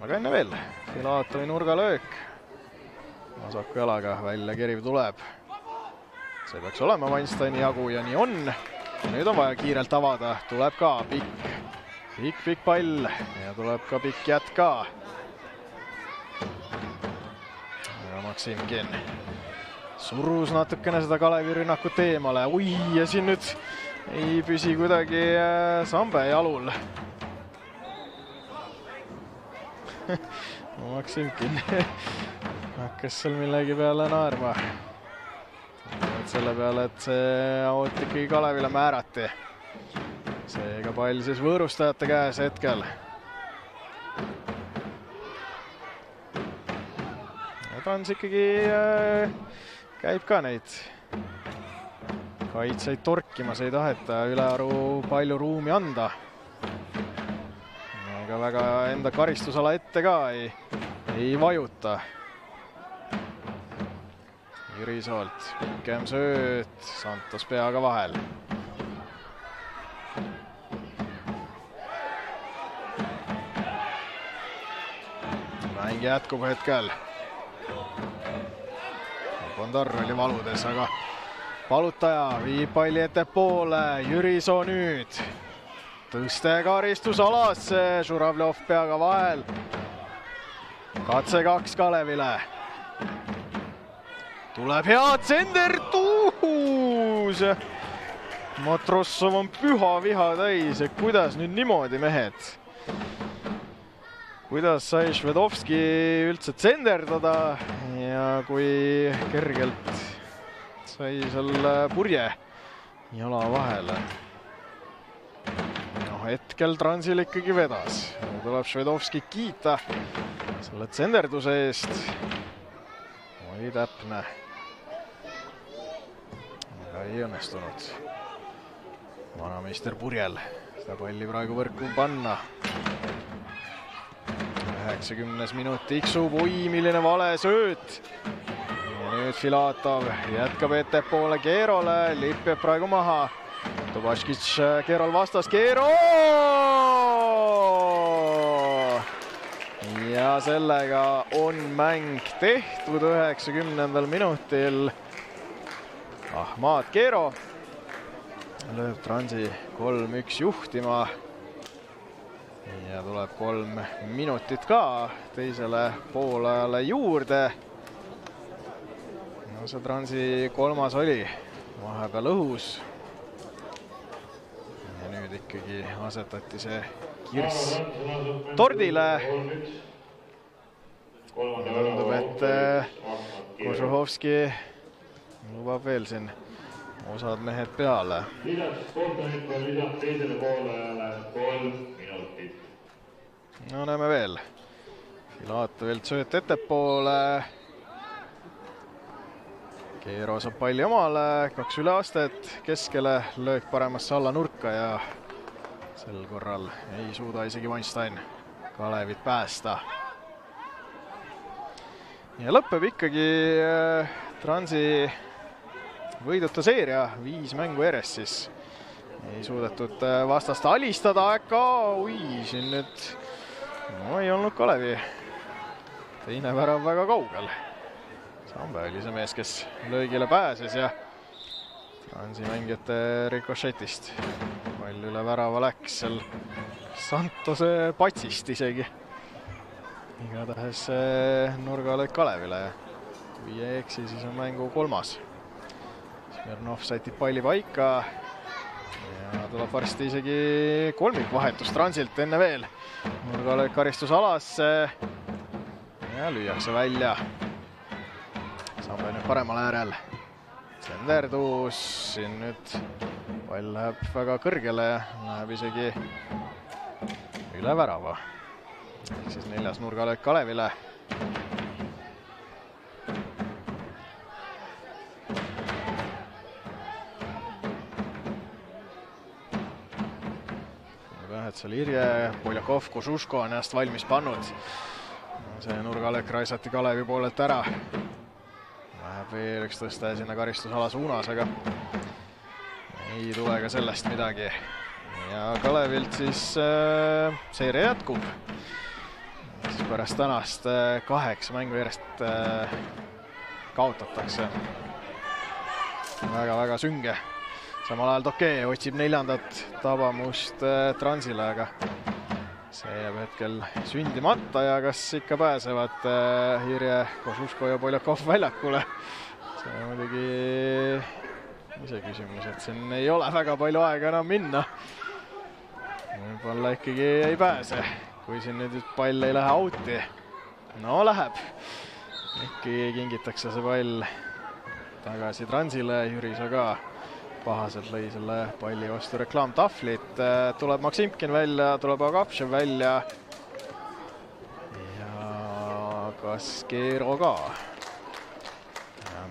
S1: Aga enne veel, Filatovi nurgalöök. Vasaku jalaga välja keriv tuleb. See peaks olema Weinsteini jagu ja nii on. Nüüd on vaja kiirelt avada, tuleb ka pikk pall ja tuleb ka pikk jätka. Ja Maksimkin surus natukene seda Kalevi rünnakut eemale. Ui, ja siin nüüd ei püsi kuidagi Sambe jalul. Maksimkin hakkas seal millegi peale naerma. Selle peale, et see aut ikkagi Kalevile määrati. Seega pall siis võõrustajate käes hetkel. Ja Trans ikkagi käib ka neid kaitseid torkimas, ei taheta ülearu palju ruumi anda. Ega väga enda karistusala ette ka ei vajuta. Jürisoolt, pikem sööt, Santos peaga vahel. Mäng jätkub hetkel. Bondarr oli valudes, aga palutaja viib palli ettepoole. Jürisoo nüüd. Tõste karistusalasse, Žuravljov peaga vahel. Katse 2 Kalevile. Tuleb hea tsender, tuus! Matrossov on püha viha täis ja kuidas nüüd niimoodi, mehed? Kuidas sai Švedovski üldse tsenderdada ja kui kergelt sai seal purje jala vahele. No, hetkel Transil ikkagi vedas. Tuleb Švedovski kiita selle tsenderduse eest. Oli täpne. Ei õnnestunud vanameister Purjel seda palli praegu võrku panna. 90 minut tiksub, oi, milline vale sööt. Ja nüüd Filatov jätkab ettepoole Keerole, lipp jääb praegu maha. Tobaškic Keerol vastas, Keero! Ja sellega on mäng tehtud 90. minutil. Ahmad Keero lööb Transi 3-1 juhtima. Ja tuleb 3 minutit ka teisele poolajale juurde. No see Transi 3. oli vahepeal õhus. Ja nüüd ikkagi asetati see kirss tordile. Tundub, et Kožuhovski lubab veel siin osad mehed peale.
S2: Lisaks kohtunikul lisab teisele poolajale 3 minutit.
S1: No näeme veel. Filatovilt sööt ettepoole. Keero saab palli omale, 2 üleastet keskele, löök paremasse alla nurka ja sel korral ei suuda isegi Weinstein Kalevit päästa. Ja lõpeb ikkagi Transi võiduta seeria, 5 mängu järjest siis. Ei suudetud vastast alistada, aga siin nüüd ei olnud Kalevi. Teine värav väga kaugel. Sambe oli see mees, kes löögile pääses ja Transi mängijate rikošetist pall üle värava läks seal Santose patsist isegi. Igatahes nurgalöök Kalevile ja kui ei eksi, siis on mängu 3. Smirnov sätib palli paika ja tuleb varsti isegi kolmikvahetus Transilt enne veel. Nurgalöök karistusalasse ja lüüakse välja. Sambe nüüd paremal äärel. Senderdus, siin nüüd pall läheb väga kõrgele, läheb isegi üle värava. Ehk siis 4. nurgalöök Kalevile. Et seal Irje, Poljakov, Kožuško on ennast valmis pannud. See nurgalöök raisati Kalevi poolelt ära. Läheb veel üks tõste sinna karistusala suunas, aga ei tule ka sellest midagi. Ja Kalevilt siis seeria jätkub. Siis pärast tänast 8 mängu järjest kaotatakse. Väga-väga sünge. Samal ajal Tokee otsib 4. tabamust Transile, aga see jääb hetkel sündimata ja kas ikka pääsevad Irje, Kožuško ja Poljakov väljakule. See on muidugi ise küsimus, et siin ei ole väga palju aega enam minna. Võib-olla ikkagi ei pääse, kui siin nüüd pall ei lähe outi. No läheb. Ikkagi kingitakse see pall tagasi Transile, Jüriso ka pahaselt lõi selle palli vastu reklaamtahvlit. Tuleb Maksimkin välja, tuleb Agapšev välja. Ja kas Keero ka?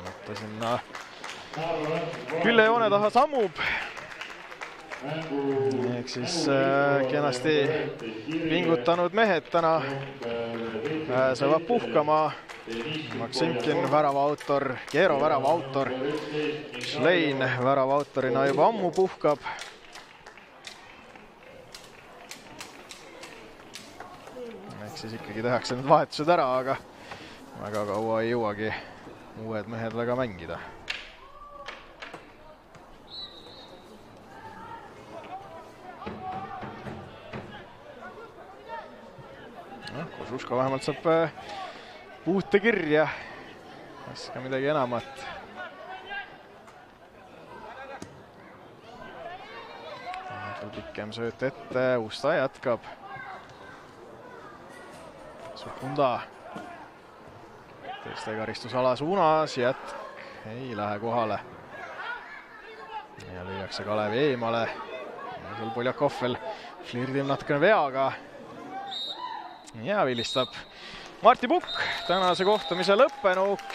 S1: Mõtta sinna küllejoone taha sammub. Ehk siis kenasti pingutanud mehed täna pääsevad puhkama. Maksimkin värava autor, Keero värava autor, Schlein värava autorina juba ammu puhkab. Ehk siis ikkagi tehakse need vahetused ära, aga väga kaua ei jõuagi uued mehed väga mängida. Kožuško vähemalt saab puute kirja, kas ka midagi enamat. Pikem sööt ette, Usta jätkab. Sukunda. Teiste karistusala suunas, jätk ei lähe kohale. Ja lüüakse Kalevi eemale. Seal Poljakov veel flirdib natukene veaga. Ja vilistab Martti Pukk tänase kohtumise lõppenuks.